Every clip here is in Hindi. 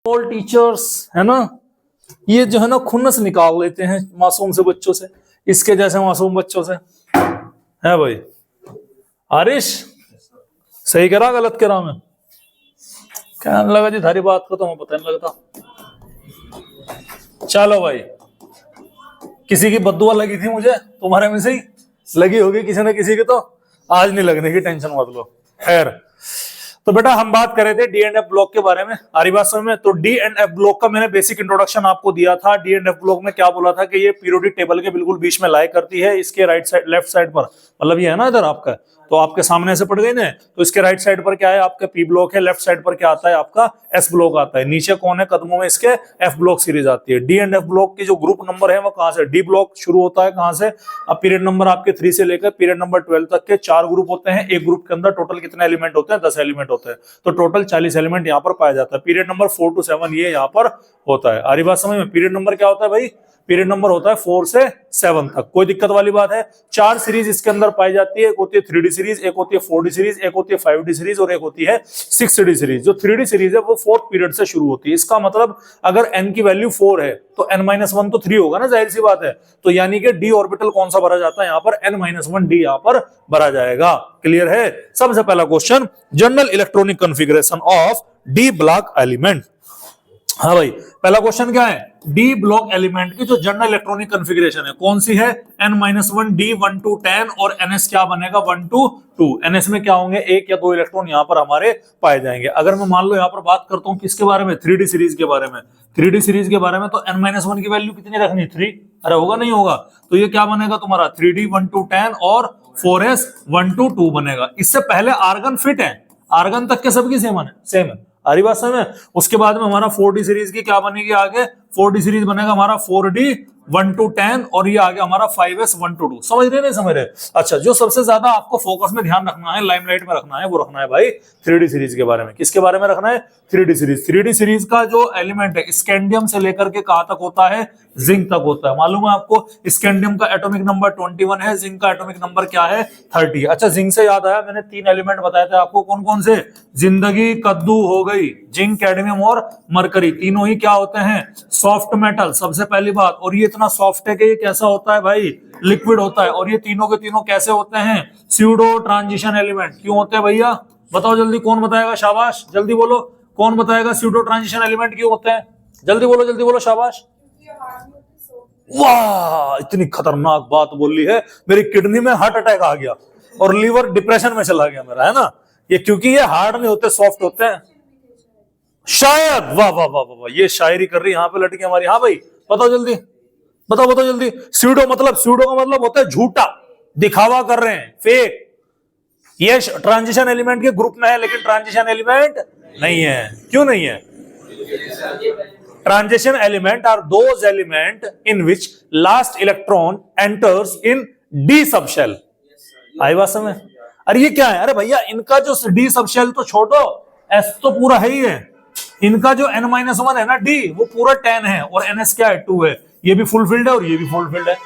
ऑल टीचर्स है ना, ये जो है ना खुन्नस निकाल लेते हैं मासूम से बच्चों से, इसके जैसे मासूम बच्चों से, है भाई। आरिश सही करा गलत करा मैं? कहने लगा जी थारी बात को तो हमें पता नहीं लगता। चलो भाई, किसी की बद्दुआ लगी थी मुझे, तुम्हारे में से ही लगी होगी किसी न किसी की, तो आज नहीं लगने की टेंशन मत लो। खैर, तो बेटा हम बात कर रहे थे डी एंड एफ ब्लॉक के बारे में, आ रही बात समझ में? तो डी एंड एफ ब्लॉक का मैंने बेसिक इंट्रोडक्शन आपको दिया था। डी एंड एफ ब्लॉक में क्या बोला था कि ये पीरियोडिक टेबल के बिल्कुल बीच में लाई करती है, इसके राइट साइड लेफ्ट साइड पर, मतलब ये है ना इधर आपका, तो आपके सामने से पड़ गई ना, तो इसके राइट साइड पर क्या है आपका पी ब्लॉक है, लेफ्ट साइड पर क्या आता है आपका एस ब्लॉक आता है, नीचे कौन है कदमों में इसके एफ ब्लॉक सीरीज आती है। डी एंड एफ ब्लॉक की जो ग्रुप नंबर है वो कहां से, डी ब्लॉक शुरू होता है कहां से, अब पीरियड नंबर आपके 3 से लेकर पीरियड नंबर 12 तक के 4 ग्रुप होते हैं। एक ग्रुप के अंदर टोटल कितने एलिमेंट होते हैं, 10 एलिमेंट होते हैं, तो टोटल 40 एलिमेंट यहाँ पर पाया जाता है। पीरियड नंबर 4 to 7 ये यहाँ पर होता है। आ रही बात समझ में? पीरियड नंबर क्या होता है भाई, पीरियड नंबर होता है 4 से 7 तक, कोई दिक्कत वाली बात है। 4 सीरीज इसके अंदर पाई जाती है, एक होती है 3D सीरीज, एक होती है 4D सीरीज, एक होती है 5D सीरीज और एक होती है 6D सीरीज। जो 3D सीरीज है वो 4th पीरियड से शुरू होती है। इसका मतलब अगर n की वैल्यू 4 है तो n-1 तो 3 होगा ना, जाहिर सी बात है। तो यानी कि d ऑर्बिटल कौन सा भरा जाता है यहाँ पर, n-1 d यहाँ पर भरा जाएगा। क्लियर है? सबसे पहला question, general electronic configuration of D block element. हाँ भाई, पहला क्वेश्चन क्या है, डी ब्लॉक एलिमेंट की जो जनरल इलेक्ट्रॉनिक कॉन्फ़िगरेशन है कौन सी है, n-1 d 1 to 10 और ns क्या बनेगा 1 to 2। ns में क्या होंगे, 1 या 2 इलेक्ट्रॉन यहाँ पर हमारे पाए जाएंगे। अगर मैं मान लो यहाँ पर बात करता हूँ किसके बारे में, 3D सीरीज के बारे में, 3D सीरीज के बारे में, तो n-1 की वैल्यू कितनी रखनी, 3। अरे होगा नहीं होगा, तो ये क्या बनेगा तुम्हारा 3d 1 to 10 और 4s 1 to 2 बनेगा। इससे पहले आर्गन फिट है, आर्गन तक के सबकी सेम है। आ रही बात समझ में? उसके बाद में हमारा 4D सीरीज की क्या बनेगी आगे, 4D सीरीज बनेगा हमारा 4d 1 to 10 और ये आगे हमारा 5s 1 to 2। समझ रहे नहीं समझ रहे? अच्छा, जो सबसे ज्यादा आपको फोकस में ध्यान रखना है, लाइमलाइट में रखना है, वो रखना है भाई 3D सीरीज के बारे में। किसके बारे में रखना है, 3D सीरीज। 3D सीरीज का जो एलिमेंट है स्कैंडियम से लेकर के कहां तक होता है, जिंक तक होता है। मालूम है आपको, स्कैंडियम का एटॉमिक नंबर 21 है, जिंक का एटॉमिक नंबर क्या है 30। अच्छा, जिंक से याद आया, मैंने 3 एलिमेंट बताए थे आपको, कौन कौन से, जिंदगी कद्दू हो गई, जिंक, कैडमियम और मरकरी, तीनों ही क्या होते हैं, सॉफ्ट मेटल, सबसे पहली बात। और ये इतना सॉफ्ट है कि ये कैसा होता है भाई, लिक्विड होता है। और ये तीनों के तीनों कैसे होते हैं, स्यूडो ट्रांजिशन एलिमेंट। क्यों होते हैं भैया, बताओ जल्दी, कौन बताएगा, शाबाश जल्दी बोलो, कौन बताएगा स्यूडो ट्रांजिशन एलिमेंट क्यों होते हैं, जल्दी बोलो शाबाश। वाह, इतनी खतरनाक बात बोली है, मेरी किडनी में हार्ट अटैक आ गया और लीवर डिप्रेशन में चला गया मेरा, है ना। ये क्योंकि ये हार्ड नहीं होते, सॉफ्ट होते हैं शायद। वाह वाह वाह वाह, ये शायरी कर रही है यहाँ पे लड़की हमारी। हाँ भाई, बताओ जल्दी, बताओ जल्दी। स्यूडो का मतलब होता है झूठा, दिखावा कर रहे हैं, फेक। ये ट्रांजिशन एलिमेंट के ग्रुप में है, लेकिन ट्रांजिशन एलिमेंट नहीं है। क्यों नहीं है? Transition element are those element in which last electron enters in D subshell. आई बात समझ? अरे ये क्या है, अरे भैया इनका जो डी सबशेल तो छोड़ो, एस तो पूरा है ही है। इनका जो n-1 है ना डी, वो पूरा 10 है और ns क्या है 2 है। ये भी फुलफिल्ड है और ये भी फुलफिल्ड है।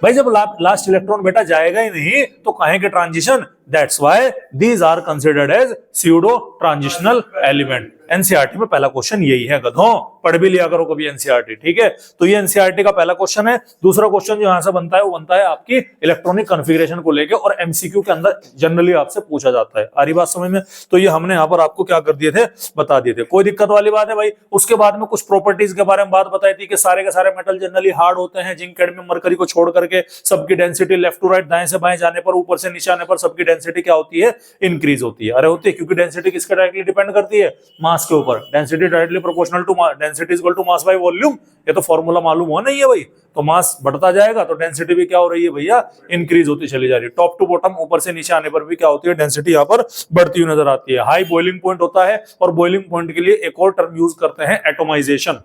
भाई जब लास्ट इलेक्ट्रॉन बेटा जाएगा ही नहीं तो कहेंगे transition. That's why these are considered as pseudo transitional element. NCERT में पहला क्वेश्चन यही है, गधों पढ़ भी लिया करो कभी एनसीईआरटी, ठीक है। तो ये एनसीईआरटी का पहला क्वेश्चन है। दूसरा क्वेश्चन जो यहां से बनता है वो बनता है आपकी इलेक्ट्रॉनिक कॉन्फ़िगरेशन को लेकर और एमसीक्यू के अंदर जनरली आपसे पूछा जाता है। आ रही बात समझ में? तो ये हमने यहाँ पर आपको क्या कर दिए थे, बता दिए थे, कोई दिक्कत वाली बात है भाई। उसके बाद में कुछ प्रॉपर्टीज के बारे में बात बताई थी कि सारे के सारे मेटल जनरली हार्ड होते हैं, जिंक, कैडमियम, मरकरी को छोड़ करके सबकी डेंसिटी लेफ्ट टू राइट, दाएं से बाएं जाने पर, ऊपर से नीचे आने पर सबकी डेंसिटी क्या होती है, इंक्रीज होती है। अरे होती है, क्योंकि डेंसिटी किसके डायरेक्टली डिपेंड करती है, मास के ऊपर। Density directly proportional to density equal to mass by volume. ये तो फॉर्मूला मालूम हो नहीं है भाई। तो मास बढ़ता जाएगा तो डेंसिटी भी क्या हो रही है भैया, इंक्रीज होती चली जा रही है। टॉप टू बॉटम, ऊपर से नीचे आने पर भी क्या होती है, डेंसिटी यहाँ पर बढ़ती हुई नजर आती है। हाई बॉइलिंग पॉइंट होता है और बॉइलिंग पॉइंट के लिए एक और टर्म यूज करते हैं, एटोमाइजेशन।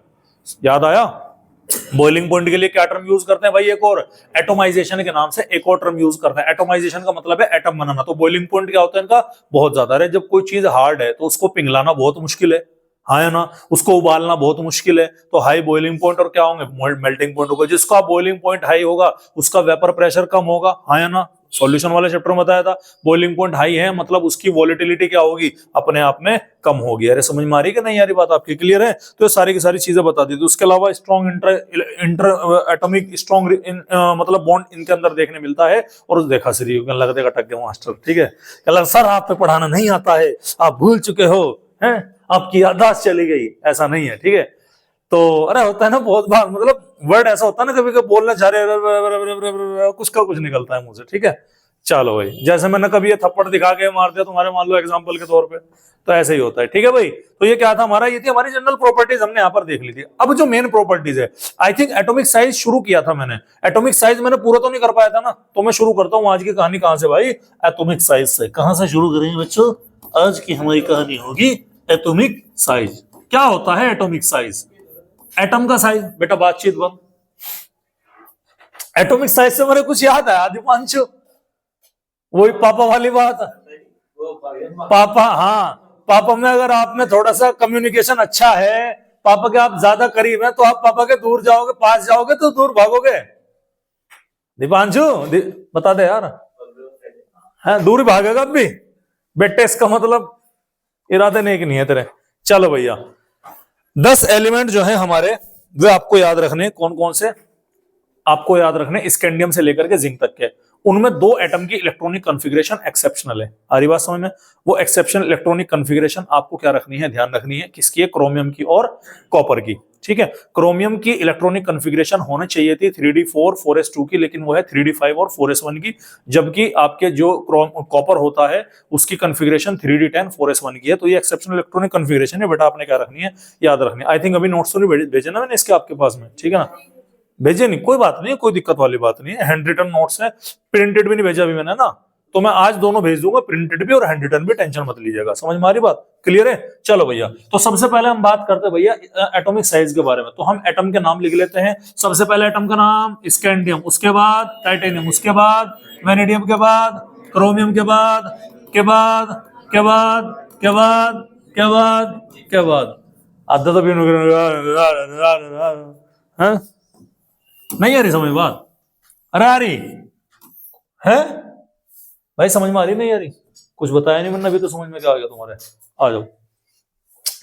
याद आया? बॉइलिंग पॉइंट के लिए क्या टर्म यूज करते हैं भाई, एक और एटोमाइजेशन के नाम से एक और टर्म यूज करते हैं। एटोमाइजेशन का मतलब है एटम बनाना। तो बॉइलिंग पॉइंट क्या होता है इनका, बहुत ज्यादा है। जब कोई चीज हार्ड है तो उसको पिघलाना बहुत मुश्किल है, हाँ या ना, उसको उबालना बहुत मुश्किल है, तो हाई बॉइलिंग पॉइंट और क्या होंगे, मेल्टिंग पॉइंट होगा। जिसका बॉइलिंग पॉइंट हाई होगा उसका वेपर प्रेशर कम होगा, हाँ या ना, सॉल्यूशन वाले चैप्टर में बताया था। बॉइलिंग पॉइंट हाई है मतलब उसकी वॉलेटिलिटी क्या होगी, अपने आप में कम होगी। अरे समझ में आ रही कि नहीं, यारी बात आपकी क्लियर है? तो ये सारी की सारी चीजें बता दी थी। उसके अलावा स्ट्रॉन्ग इंटर एटॉमिक स्ट्रॉन्ग मतलब बॉन्ड इनके अंदर देखने मिलता है। और देखा श्री लग देगा टक गया मास्टर, ठीक है, कहला सर आप पे पढ़ाना नहीं आता है, आप भूल चुके हो, हैं आपकी याददाश्त चली गई। ऐसा नहीं है, ठीक है। तो अरे होता है ना बहुत बार, मतलब वर्ड ऐसा होता है ना, कभी कभी बोलना चाह रहे कुछ का कुछ निकलता है मुंह से, ठीक है। चलो भाई, जैसे मैंने कभी ये थप्पड़ दिखा के मार दिया तुम्हारे, मान लो एग्जांपल के तौर पे, तो ऐसे ही होता है, ठीक है भाई। तो ये क्या था हमारा, ये थी हमारी जनरल प्रॉपर्टीज, हमने यहाँ पर देख ली थी। अब जो मेन प्रॉपर्टीज है, आई थिंक एटॉमिक साइज शुरू किया था मैंने। एटॉमिक साइज मैंने पूरा तो नहीं कर पाया था ना, तो मैं शुरू करता हूँ आज की कहानी। कहां से भाई? एटॉमिक साइज से। कहां से शुरू करेंगे बच्चों? आज की हमारी कहानी होगी एटॉमिक साइज। क्या होता है एटॉमिक साइज? एटम का साइज, बेटा बातचीत बंद। एटॉमिक साइज से मेरे कुछ याद है आदिपांशु, वही पापा वाली बात। पापा, हाँ पापा में अगर आप में थोड़ा सा कम्युनिकेशन अच्छा है, पापा के आप ज्यादा करीब हैं, तो आप पापा के दूर जाओगे, पास जाओगे तो दूर भागोगे। दीपांशु बता दे यार, है दूर ही भागेगा अब भी बेटे, इसका मतलब इरादे नेक नहीं है तेरे। चलो भैया, 10 एलिमेंट जो है हमारे, वे आपको याद रखने। कौन कौन से आपको याद रखने? स्कैंडियम से लेकर के जिंक तक के। उनमें 2 एटम की इलेक्ट्रॉनिक कॉन्फ़िगरेशन एक्सेप्शनल है। आ रही बात समझ में? वो एक्सेप्शनल इलेक्ट्रॉनिक कॉन्फ़िगरेशन आपको क्या रखनी है, ध्यान रखनी है। किसकी है? क्रोमियम की और कॉपर की, ठीक है। क्रोमियम की इलेक्ट्रॉनिक कॉन्फ़िगरेशन होनी चाहिए थी 3d4 4s2 की, लेकिन वो है 3d5 और 4s1 की। जबकि आपके जो कॉपर होता है उसकी कॉन्फ़िगरेशन 3d10 4s1 की है। तो ये एक्सेप्शनल इलेक्ट्रॉनिक कॉन्फ़िगरेशन है बेटा, आपने क्या रखनी है, याद रखनी है। आई थिंक अभी नोट्स तो नहीं भेजे ना मैंने इसके आपके पास में, ठीक है ना? भेजे नहीं, कोई बात नहीं, कोई दिक्कत वाली बात नहीं है। हैंड रिटन नोट्स है, प्रिंटेड भी नहीं भेजा अभी मैंने ना, तो मैं आज दोनों भेज दूंगा, प्रिंटेड भी और हैंड रिटन भी, टेंशन मत लीजिएगा। समझ में आ रही बात? क्लियर है? चलो भैया, तो सबसे पहले हम बात करते हैं भैया एटॉमिक साइज के बारे में। तो हम एटम के नाम लिख लेते हैं। सबसे पहले एटम का नाम स्कैंडियम, उसके बाद टाइटेनियम, उसके बाद वेनेडियम, के बाद क्रोमियम, के बाद के बाद के बाद के बाद के बाद के बाद आधा तो भी नहीं आ रही समझ बात? अरे आ रही है भाई, समझ में आ रही नहीं आ रही? कुछ बताया नहीं मैंने अभी, तो समझ में क्या आ गया तुम्हारे? आ जाओ।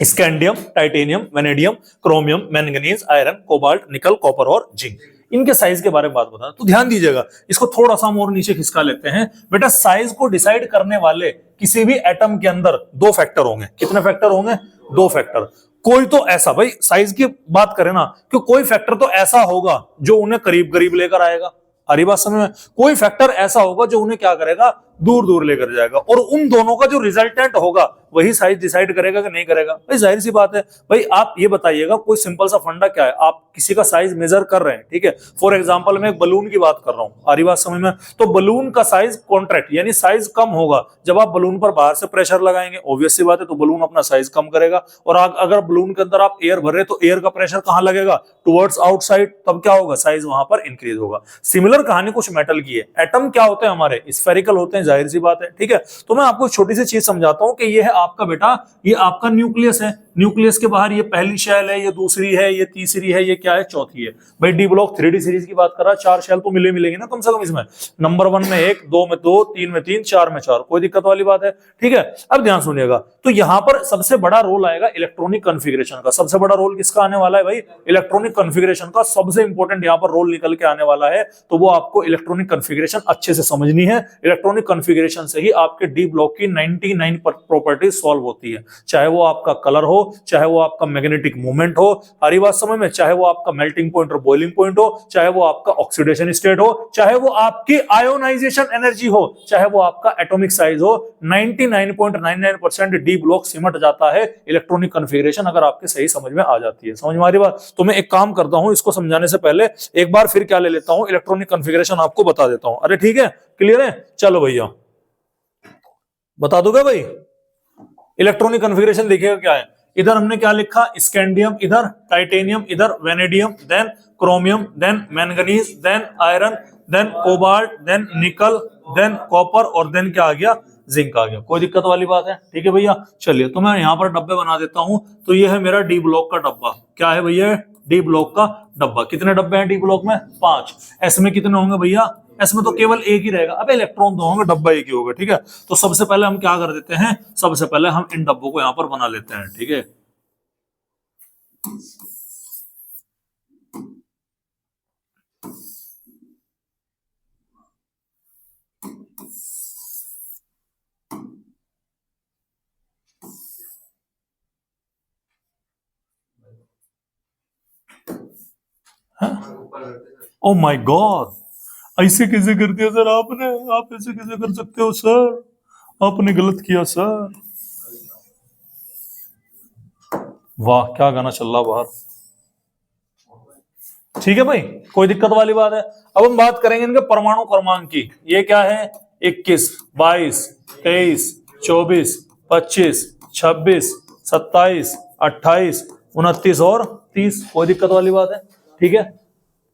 Scandium, titanium, vanadium, chromium, manganese, iron, cobalt, निकल, कॉपर और जिंक, इनके साइज के बारे में बात बता। तो ध्यान दीजिएगा, इसको थोड़ा सा और नीचे खिसका लेते हैं। बेटा साइज को डिसाइड करने वाले किसी भी एटम के अंदर 2 फैक्टर होंगे। कितने फैक्टर होंगे? 2 फैक्टर। कोई तो ऐसा, भाई साइज की बात करें ना, कि कोई फैक्टर तो ऐसा होगा जो उन्हें करीब करीब लेकर आएगा। हरी बात समझ में? कोई फैक्टर ऐसा होगा जो उन्हें क्या करेगा, दूर दूर लेकर जाएगा। और उन दोनों का जो रिजल्टेंट होगा वही साइज डिसाइड करेगा कि नहीं करेगा। भाई जाहिर सी बात है। भाई आप ये बताइएगा, कोई सिंपल सा फंडा क्या है, आप किसी का साइज मेजर कर रहे हैं, ठीक है। फॉर एग्जांपल मैं एक बलून की बात कर रहा हूं, हरी बात समझ में? तो बलून का साइज कॉन्ट्रैक्ट यानी साइज कम होगा जब आप बलून पर बाहर से प्रेशर लगाएंगे, ऑब्वियस सी बात है, तो बलून अपना साइज कम करेगा। और अगर बलून के अंदर आप एयर भर रहे तो एयर का प्रेशर कहां लगेगा? टुवर्ड्स आउटसाइड, तब क्या होगा, साइज वहां पर इंक्रीज होगा। सिमिलर कहानी कुछ मेटल की है। एटम क्या होते हैं हमारे? स्फेरिकल होते हैं, जाहिर सी बात है, ठीक है। तो मैं आपको छोटी सी चीज समझाता हूं कि ये है आपका बेटा, ये आपका न्यूक्लियस है। न्यूक्लियस के बाहर ये पहली शेल है, ये दूसरी है, ये तीसरी है, ये क्या है, चौथी है। भाई डी ब्लॉक 3D सीरीज की बात कर रहा है, 4 शेल तो मिलेंगे ना कम से कम इसमें। नंबर 1 में 1, 2 में 2, 3 में 3, 4 में 4, कोई दिक्कत वाली बात है, ठीक है। अब ध्यान सुनिएगा, तो यहां पर सबसे बड़ा रोल आएगा इलेक्ट्रॉनिक कॉन्फ़िगरेशन का। सबसे बड़ा रोल किसका आने वाला है भाई? इलेक्ट्रॉनिक कॉन्फ़िगरेशन का सबसे इंपॉर्टेंट यहां पर रोल निकल के आने वाला है। तो वो आपको इलेक्ट्रॉनिक कॉन्फ़िगरेशन अच्छे से समझनी है। इलेक्ट्रॉनिक कॉन्फ़िगरेशन से ही आपके डी ब्लॉक की 99 प्रॉपर्टीज सॉल्व होती है। चाहे वो आपका कलर हो, चाहे वो आपका मैग्नेटिक मूवमेंट हो, हरी बात समझ में, चाहे वो आपका मेल्टिंग पॉइंट और बॉइलिंग पॉइंट हो, चाहे वो आपका ऑक्सीडेशन स्टेट हो, चाहे वो आपकी आयोनाइजेशन एनर्जी हो, चाहे वो आपका एटॉमिक साइज हो, 99.99% डी ब्लॉक सिमट जाता है इलेक्ट्रॉनिक कॉन्फ़िगरेशन अगर आपके सही समझ में आ जाती है। समझ में आ रही बात? तो मैं एक काम करता हूं, इसको समझाने से पहले एक बार फिर क्या ले लेता हूं, इलेक्ट्रॉनिक कॉन्फ़िगरेशन आपको बता देता हूं। अरे ठीक है, क्लियर है? चलो भैया बता दूंगा भाई। इलेक्ट्रॉनिक कॉन्फ़िगरेशन देखिएगा क्या है। इधर हमने क्या लिखा, स्कैंडियम, इधर टाइटेनियम, इधर vanadium, then chromium, then manganese, then iron, then cobalt, then nickel, then copper और देन क्या आ गया, जिंक आ गया। कोई दिक्कत वाली बात है? ठीक है भैया, चलिए तो मैं यहाँ पर डब्बे बना देता हूँ। तो ये है मेरा डी ब्लॉक का डब्बा। क्या है भैया? डी ब्लॉक का डब्बा। कितने डब्बे हैं डी ब्लॉक में? 5। एस में कितने होंगे भैया? एस में तो केवल एक ही रहेगा। अब इलेक्ट्रॉन दो होंगे, डब्बा एक ही होगा। ठीक है, तो सबसे पहले हम क्या कर देते हैं, सबसे पहले हम इन डब्बों को यहाँ पर बना लेते हैं। ठीक है, ओ माय गॉड, ऐसे कैसे कर दिया सर आपने? आप ऐसे कैसे कर सकते हो सर? आपने गलत किया सर। वाह, क्या गाना चल रहा बाहर। ठीक है भाई, कोई दिक्कत वाली बात है? अब हम बात करेंगे इनके परमाणु क्रमांक की। ये क्या है? 21, 22, 23, 24, 25, 26, 27, 28, 29 और 30। कोई दिक्कत वाली बात है? ठीक है,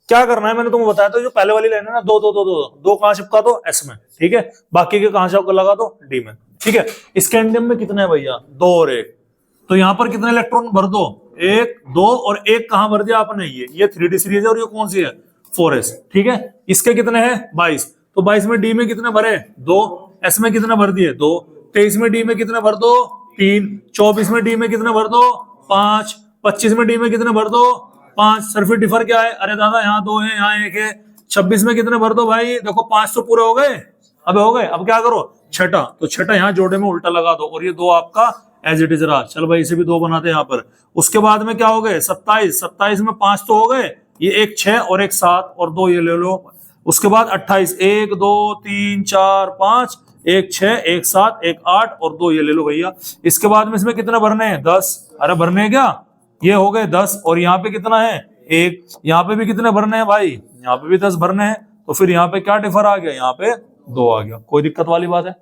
क्या करना है मैंने तुमको बताया था। जो पहले वाली लाइन है ना, दो दो दो दो दो कहां चिपका दो? एस में। ठीक है, बाकी के कहां से लगा दो? डी में। ठीक है, स्कैंडियम में कितने है भैया? 2 और 1। तो यहां पर कितने इलेक्ट्रॉन भर दो? 1, 2 और 1 कहां भर दिया आपने? ये 3D सीरीज है और ये कौन सी है? 4s। ठीक है, इसके कितने हैं? 22। तो 22 में डी में कितने भरे? 2। एस में कितने भर दिए? 2। 23 में डी में कितने भर दो? 3। 24 में डी में कितने भर दो? 5। 25 में डी में कितने भर दो? 5। सर फिर डिफर क्या है? अरे दादा, यहाँ 2 है, यहाँ 1 है। 26 में कितने भर दो भाई? देखो 5 तो पूरे हो गए। अब हो गए, अब क्या करो? छठा, तो छठा यहाँ जोड़े में उल्टा लगा दो और ये 2 आपका एज इट इज रहा। चल भाई, इसे भी 2 बनाते हैं यहाँ पर। उसके बाद में क्या हो गए? 27। 27 में 5 तो हो गए, ये 1 6 और 1 7 और 2 ये ले लो। उसके बाद 28, 1 2 3 4 5, 1 6 1 7 1 8 और 2 ये ले लो भैया। इसके बाद में इसमें कितने भरने हैं? 10। अरे भरने हैं क्या? ये हो गए 10 और यहाँ पे कितना है? 1। यहाँ पे भी कितने भरने हैं भाई? यहाँ पे भी 10 भरने हैं। तो फिर यहाँ पे क्या डिफर आ गया? यहाँ पे 2 आ गया। कोई दिक्कत वाली बात है?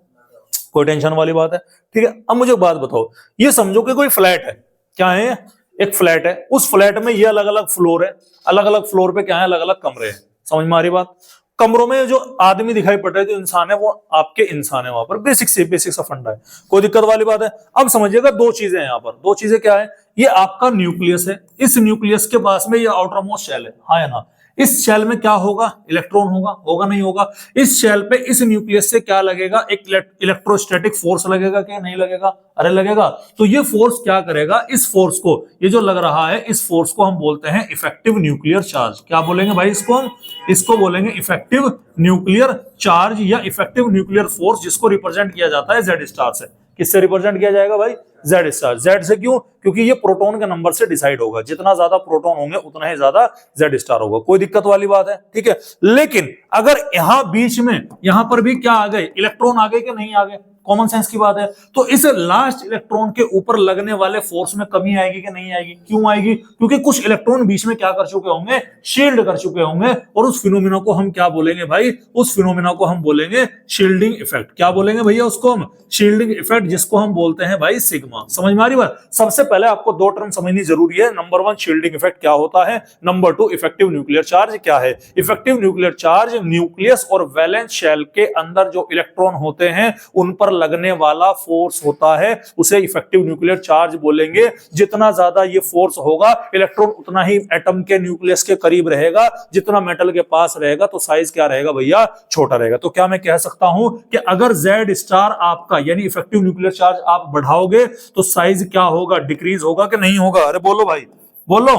कोई टेंशन वाली बात है? ठीक है, अब मुझे एक बात बताओ, ये समझो कि कोई फ्लैट है। क्या है? एक फ्लैट है। उस फ्लैट में ये अलग अलग फ्लोर है, अलग अलग फ्लोर पे क्या है? अलग अलग कमरे हैं। समझ में आ रही बात? कमरों में जो आदमी दिखाई पड़ रहे हैं, जो इंसान है, वो आपके इंसान है। वहां पर बेसिक सा फंडा है। कोई दिक्कत वाली बात है? अब समझिएगा, 2 चीजें हैं यहाँ पर। 2 चीजें क्या है? ये आपका न्यूक्लियस है। इस न्यूक्लियस के पास में ये आउटर मोस्ट शेल है, हाँ या ना? इस शेल में क्या होगा? इलेक्ट्रॉन होगा, होगा नहीं होगा? इस शेल पे, इस न्यूक्लियस से क्या लगेगा? एक इलेक्ट्रोस्टैटिक फोर्स लगेगा क्या नहीं लगेगा? अरे लगेगा। तो ये फोर्स क्या करेगा? इस फोर्स को, ये जो लग रहा है, इस फोर्स को हम बोलते हैं इफेक्टिव न्यूक्लियर चार्ज। क्या बोलेंगे भाई इसको? इसको बोलेंगे इफेक्टिव न्यूक्लियर चार्ज या इफेक्टिव न्यूक्लियर फोर्स, जिसको रिप्रेजेंट किया जाता है जेड स्टार से। किससे रिप्रेजेंट किया जाएगा भाई? Z star. जेड से क्यों? क्योंकि ये प्रोटॉन के नंबर से डिसाइड होगा। जितना ज्यादा प्रोटॉन होंगे उतना ही ज्यादा जेड स्टार होगा। कोई दिक्कत वाली बात है? ठीक है, लेकिन अगर यहां बीच में, यहां पर भी क्या आ गए? इलेक्ट्रॉन आ गए कि नहीं आ गए? कॉमन सेंस की बात है। तो इस लास्ट इलेक्ट्रॉन के ऊपर लगने वाले फोर्स में कमी आएगी कि नहीं आएगी? क्यों आएगी? क्योंकि कुछ इलेक्ट्रॉन बीच में क्या कर चुके होंगे? शील्ड कर चुके होंगे। और उस फिनोमिना को हम क्या बोलेंगे भाई? उस फिनोमिना को हम बोलेंगे शील्डिंग इफेक्ट। क्या बोलेंगे भैया उसको? हम शील्डिंग इफेक्ट, जिसको हम बोलते हैं भाई सिग्मा। समझ में आ रही बात? सबसे पहले आपको 2 टर्म समझनी जरूरी है। नंबर 1 शील्डिंग इफेक्ट क्या होता है, नंबर 2 इफेक्टिव न्यूक्लियर चार्ज क्या है। इफेक्टिव न्यूक्लियर चार्ज न्यूक्लियस और वैलेंस शेल के अंदर जो इलेक्ट्रॉन होते हैं उन पर लगने वाला फोर्स होता है, उसे इफेक्टिव न्यूक्लियर चार्ज बोलेंगे। जितना ज्यादा ये फोर्स होगा, इलेक्ट्रॉन उतना ही एटम के न्यूक्लियस के करीब रहेगा। जितना मेटल के पास रहेगा तो साइज क्या रहेगा भैया? छोटा रहेगा। तो क्या मैं कह सकता हूं कि अगर जेड स्टार आपका यानी इफेक्टिव न्यूक्लियर चार्ज आप बढ़ाओगे तो साइज क्या होगा? डिक्रीज होगा कि नहीं होगा? अरे बोलो भाई, बोलो।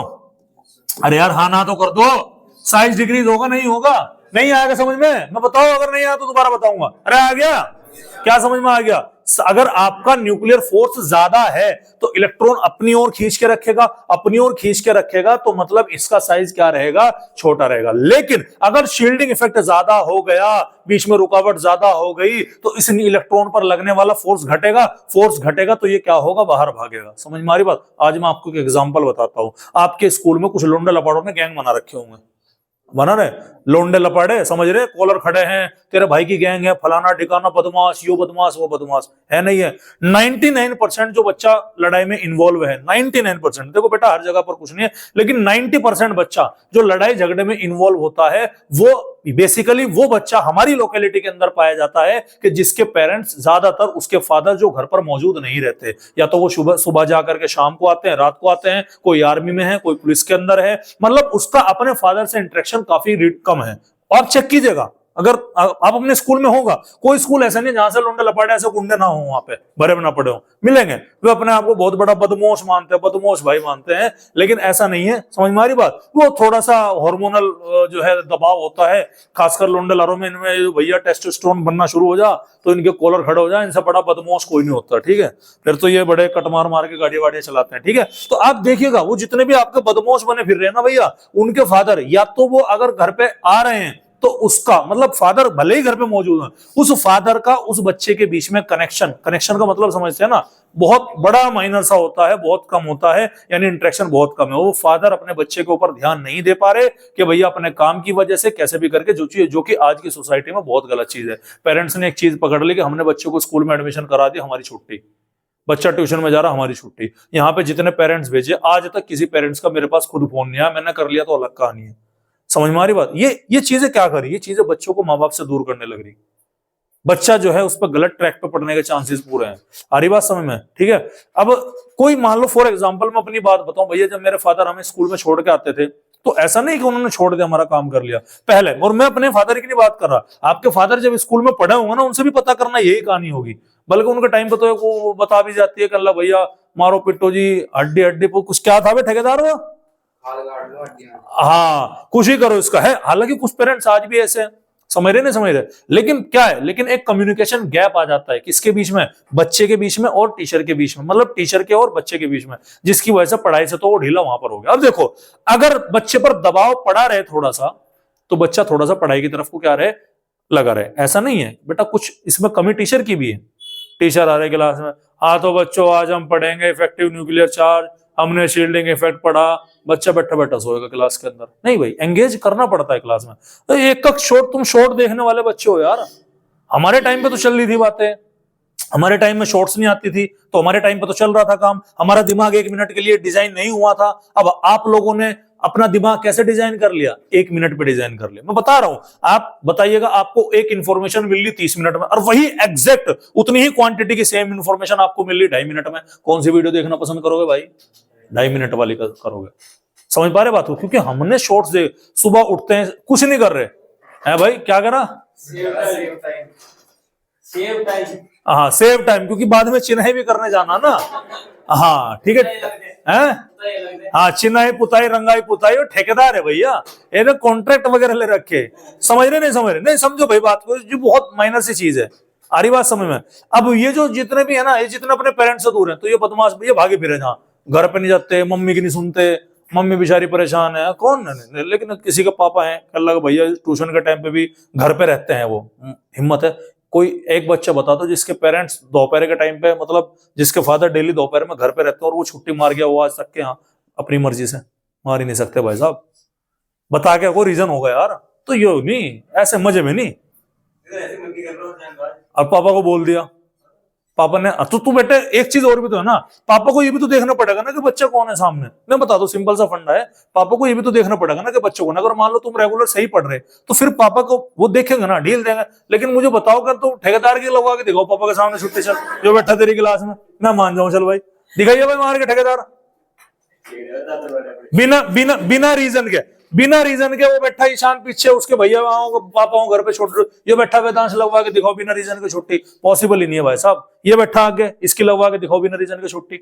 अरे यार हाँ ना तो कर दो। साइज डिक्रीज होगा नहीं होगा? नहीं आएगा समझ में? मैं बताओ, अगर नहीं आया तो दोबारा बताऊंगा। अरे आ गया? क्या समझ में आ गया? अगर आपका न्यूक्लियर फोर्स ज्यादा है तो इलेक्ट्रॉन अपनी ओर खींच के रखेगा, अपनी ओर खींच के रखेगा तो मतलब इसका साइज क्या रहेगा? छोटा रहेगा। लेकिन अगर शील्डिंग इफेक्ट ज्यादा हो गया, बीच में रुकावट ज्यादा हो गई, तो इस इलेक्ट्रॉन पर लगने वाला फोर्स घटेगा। फोर्स घटेगा तो ये क्या होगा? बाहर भागेगा। समझ में आ रही बात? आज मैं आपको एक एग्जांपल बताता हूं। आपके स्कूल में कुछ लोंडे लपाड़ों ने गैंग बना रखे होंगे, बना रहे लोंडे लपाड़े, समझ रहे? कॉलर खड़े हैं, तेरे भाई की गैंग है, फलाना ठिकाना, बदमाश, यो बदमाश वो बदमाश है। नहीं है? 99% जो बच्चा लड़ाई में इन्वॉल्व है, 99%, देखो बेटा हर जगह पर कुछ नहीं है, लेकिन 90% बच्चा जो लड़ाई झगड़े में इन्वॉल्व होता है वो बेसिकली वो बच्चा हमारी लोकेलिटी के अंदर पाया जाता है कि जिसके पेरेंट्स ज्यादातर उसके फादर जो घर पर मौजूद नहीं रहते, या तो वो सुबह सुबह जाकर के शाम को आते हैं, रात को आते हैं, कोई आर्मी में है, कोई पुलिस के अंदर है, मतलब उसका अपने फादर से इंटरेक्शन काफी कम है। और चेक कीजिएगा, अगर आप अपने स्कूल में होगा, कोई स्कूल ऐसा नहीं जहां से लुंडे लपाटे ऐसे गुंडे ना हो, वहां पे भरे में ना पड़े हो, मिलेंगे। वे अपने आप को बहुत बड़ा बदमाश मानते हैं, बदमाश भाई मानते हैं, लेकिन ऐसा नहीं है। समझ में आ रही बात? वो थोड़ा सा हार्मोनल जो है दबाव होता है, खासकर लुंडे लारों में, इनमें भैया टेस्टोस्टेरोन बनना शुरू हो जा तो इनके कॉलर खड़े हो जाए, इनसे बड़ा बदमाश कोई नहीं होता, ठीक है। फिर तो ये बड़े कटमार मार के गाड़ियां वाड़ियां चलाते हैं, ठीक है। तो आप देखिएगा, वो जितने भी आपके बदमाश बने फिर रहे हैं ना भैया, उनके फादर या तो वो अगर घर पे आ रहे हैं तो उसका मतलब फादर भले ही घर पे मौजूद है, उस फादर का उस बच्चे के बीच में कनेक्शन का मतलब समझते हैं ना, बहुत बड़ा माइनर सा होता है, बहुत कम होता है, यानी इंटरेक्शन बहुत कम है। वो फादर अपने बच्चे के ऊपर ध्यान नहीं दे पा रहे कि भैया अपने काम की वजह से कैसे भी करके जो कि आज की सोसाइटी में बहुत गलत चीज है। पेरेंट्स ने एक चीज पकड़ ली कि हमने बच्चों को स्कूल में एडमिशन करा दिया, हमारी छुट्टी, बच्चा ट्यूशन में जा रहा, हमारी छुट्टी। यहाँ पे जितने पेरेंट्स भेजे, आज तक किसी पेरेंट्स का मेरे पास खुद फोन नहीं आया, मैंने कर लिया तो अलग कहानी है। समझ में आ रही बात? ये चीजें क्या कर रही, ये चीजें बच्चों को माँ बाप से दूर करने लग रही। बच्चा जो है उस पर गलत ट्रैक पे पड़ने के चांसेस पूरे हैं। आ रही बात समझ में? ठीक है। अब कोई मान लो फॉर एग्जांपल मैं अपनी बात बताऊं भैया, जब मेरे फादर हमें स्कूल में छोड़ के आते थे तो ऐसा नहीं कि उन्होंने छोड़ दिया, हमारा काम कर लिया पहले। और मैं अपने फादर की नहीं बात कर रहा, आपके फादर जब स्कूल में पढ़े होंगे ना, उनसे भी पता करना यही कहानी होगी। बल्कि उनके टाइम पे तो वो बता भी जाती है कि अल्लाह भैया मारो पिटो जी, हड्डी हड्डी कुछ क्या था ठेकेदार वो, हाँ कुछ ही करो इसका है। हालांकि कुछ पेरेंट्स आज भी ऐसे हैं, समझ रहे नहीं समझ रहे, लेकिन क्या है, लेकिन एक कम्युनिकेशन गैप आ जाता है किसके बीच में, बच्चे के बीच में और टीचर के बीच में, मतलब टीचर के और बच्चे के बीच में, जिसकी वजह से पढ़ाई से तो वो ढीला वहां पर हो गया। अब देखो, अगर बच्चे पर दबाव पड़ा रहे थोड़ा सा, तो बच्चा थोड़ा सा पढ़ाई की तरफ को क्या रहे, लगा रहे। ऐसा नहीं है बेटा, कुछ इसमें कमी टीचर की भी है। टीचर आ रहे क्लास में, हाँ तो बच्चों आज हम पढ़ेंगे इफेक्टिव न्यूक्लियर चार्ज, हमने शील्डिंग इफेक्ट पढ़ा, बच्चा बैठा बैठा सोएगा क्लास के अंदर। नहीं भाई, एंगेज करना पड़ता है क्लास में। तो एक शॉट, तुम शॉट देखने वाले बच्चे हो यार। हमारे टाइम पे तो चल रही थी बातें, हमारे टाइम में शॉर्ट्स नहीं आती थी, तो हमारे टाइम पे तो चल रहा था काम। हमारा दिमाग 1 मिनट के लिए डिजाइन नहीं हुआ था। अब आप लोगों ने अपना दिमाग कैसे डिजाइन कर लिया, 1 मिनट पे डिजाइन कर लिया। मैं बता रहा हूं, आप बताइएगा, आपको एक इंफॉर्मेशन मिल ली 30 मिनट में, और वही एग्जैक्ट उतनी ही क्वांटिटी की सेम इंफॉर्मेशन आपको मिल ली 2.5 मिनट में। कौन सी वीडियो देखना पसंद करोगे भाई? 2.5 मिनट वाली करोगे। समझ पा रहे बात को? क्योंकि हमने शॉर्ट्स दे, सुबह उठते हैं कुछ नहीं कर रहे हैं भाई, क्या करा, हाँ सेव टाइम, क्योंकि बाद में चिन्ह भी करने जाना ना। हाँ ठीक है, हाँ चिन्ह पुताई रंगाई पुताई, और ठेकेदार है भैया, ये कॉन्ट्रैक्ट वगैरह ले रखे। समझ रहे नहीं समझ रहे? नहीं समझो भाई बात को, जो बहुत माइनर सी चीज है। आ रही बात समझ में? अब ये जो जितने भी है ना, ये जितने अपने पेरेंट्स से दूर हैं, तो ये बदमाश भैया भागे फिरे, जहाँ घर पे नहीं जाते, मम्मी की नहीं सुनते, मम्मी बेचारी परेशान है, कौन नहीं, लेकिन किसी का पापा है अल्लाह का भैया ट्यूशन के टाइम पे भी घर पे रहते हैं, वो हिम्मत है। कोई एक बच्चा बता दो जिसके पेरेंट्स दोपहर के टाइम पे, मतलब जिसके फादर डेली दोपहर में घर पे रहते हैं, और वो छुट्टी मार गया वो आज तक के, यहाँ अपनी मर्जी से मार ही नहीं सकते भाई साहब। बता के कोई रीजन होगा यार, तो ये नहीं ऐसे मजे में नहीं। अब पापा को बोल दिया, पापा ने, तो तू बेटे एक चीज और भी तो है ना, पापा को ये भी तो देखना पड़ेगा ना कि बच्चा कौन है सामने। मैं बता दो, सिंपल सा फंडा है, पापा को ये भी तो देखना पड़ेगा ना कि बच्चों को, अगर मान लो तुम रेगुलर सही पढ़ रहे, तो फिर पापा को वो देखेंगे ना, ढील देंगे। लेकिन मुझे बताओ, कर तुम ठेकेदार की लगवा के दिखाओ पापा के सामने छुट्टी, चल जो बैठा तेरी क्लास में, मैं मान जाऊं, चल भाई दिखाइए भाई मार के ठेकेदार, बिना रीजन के वो बैठा ईशान पीछे, उसके भैया पापा घर पे छोड़, ये बैठा वेदांश लगवा के दिखाओ बिना रीजन के छुट्टी, पॉसिबल ही नहीं है भाई साहब। ये बैठा आगे, इसकी लगवा के दिखाओ बिना रीजन के छुट्टी।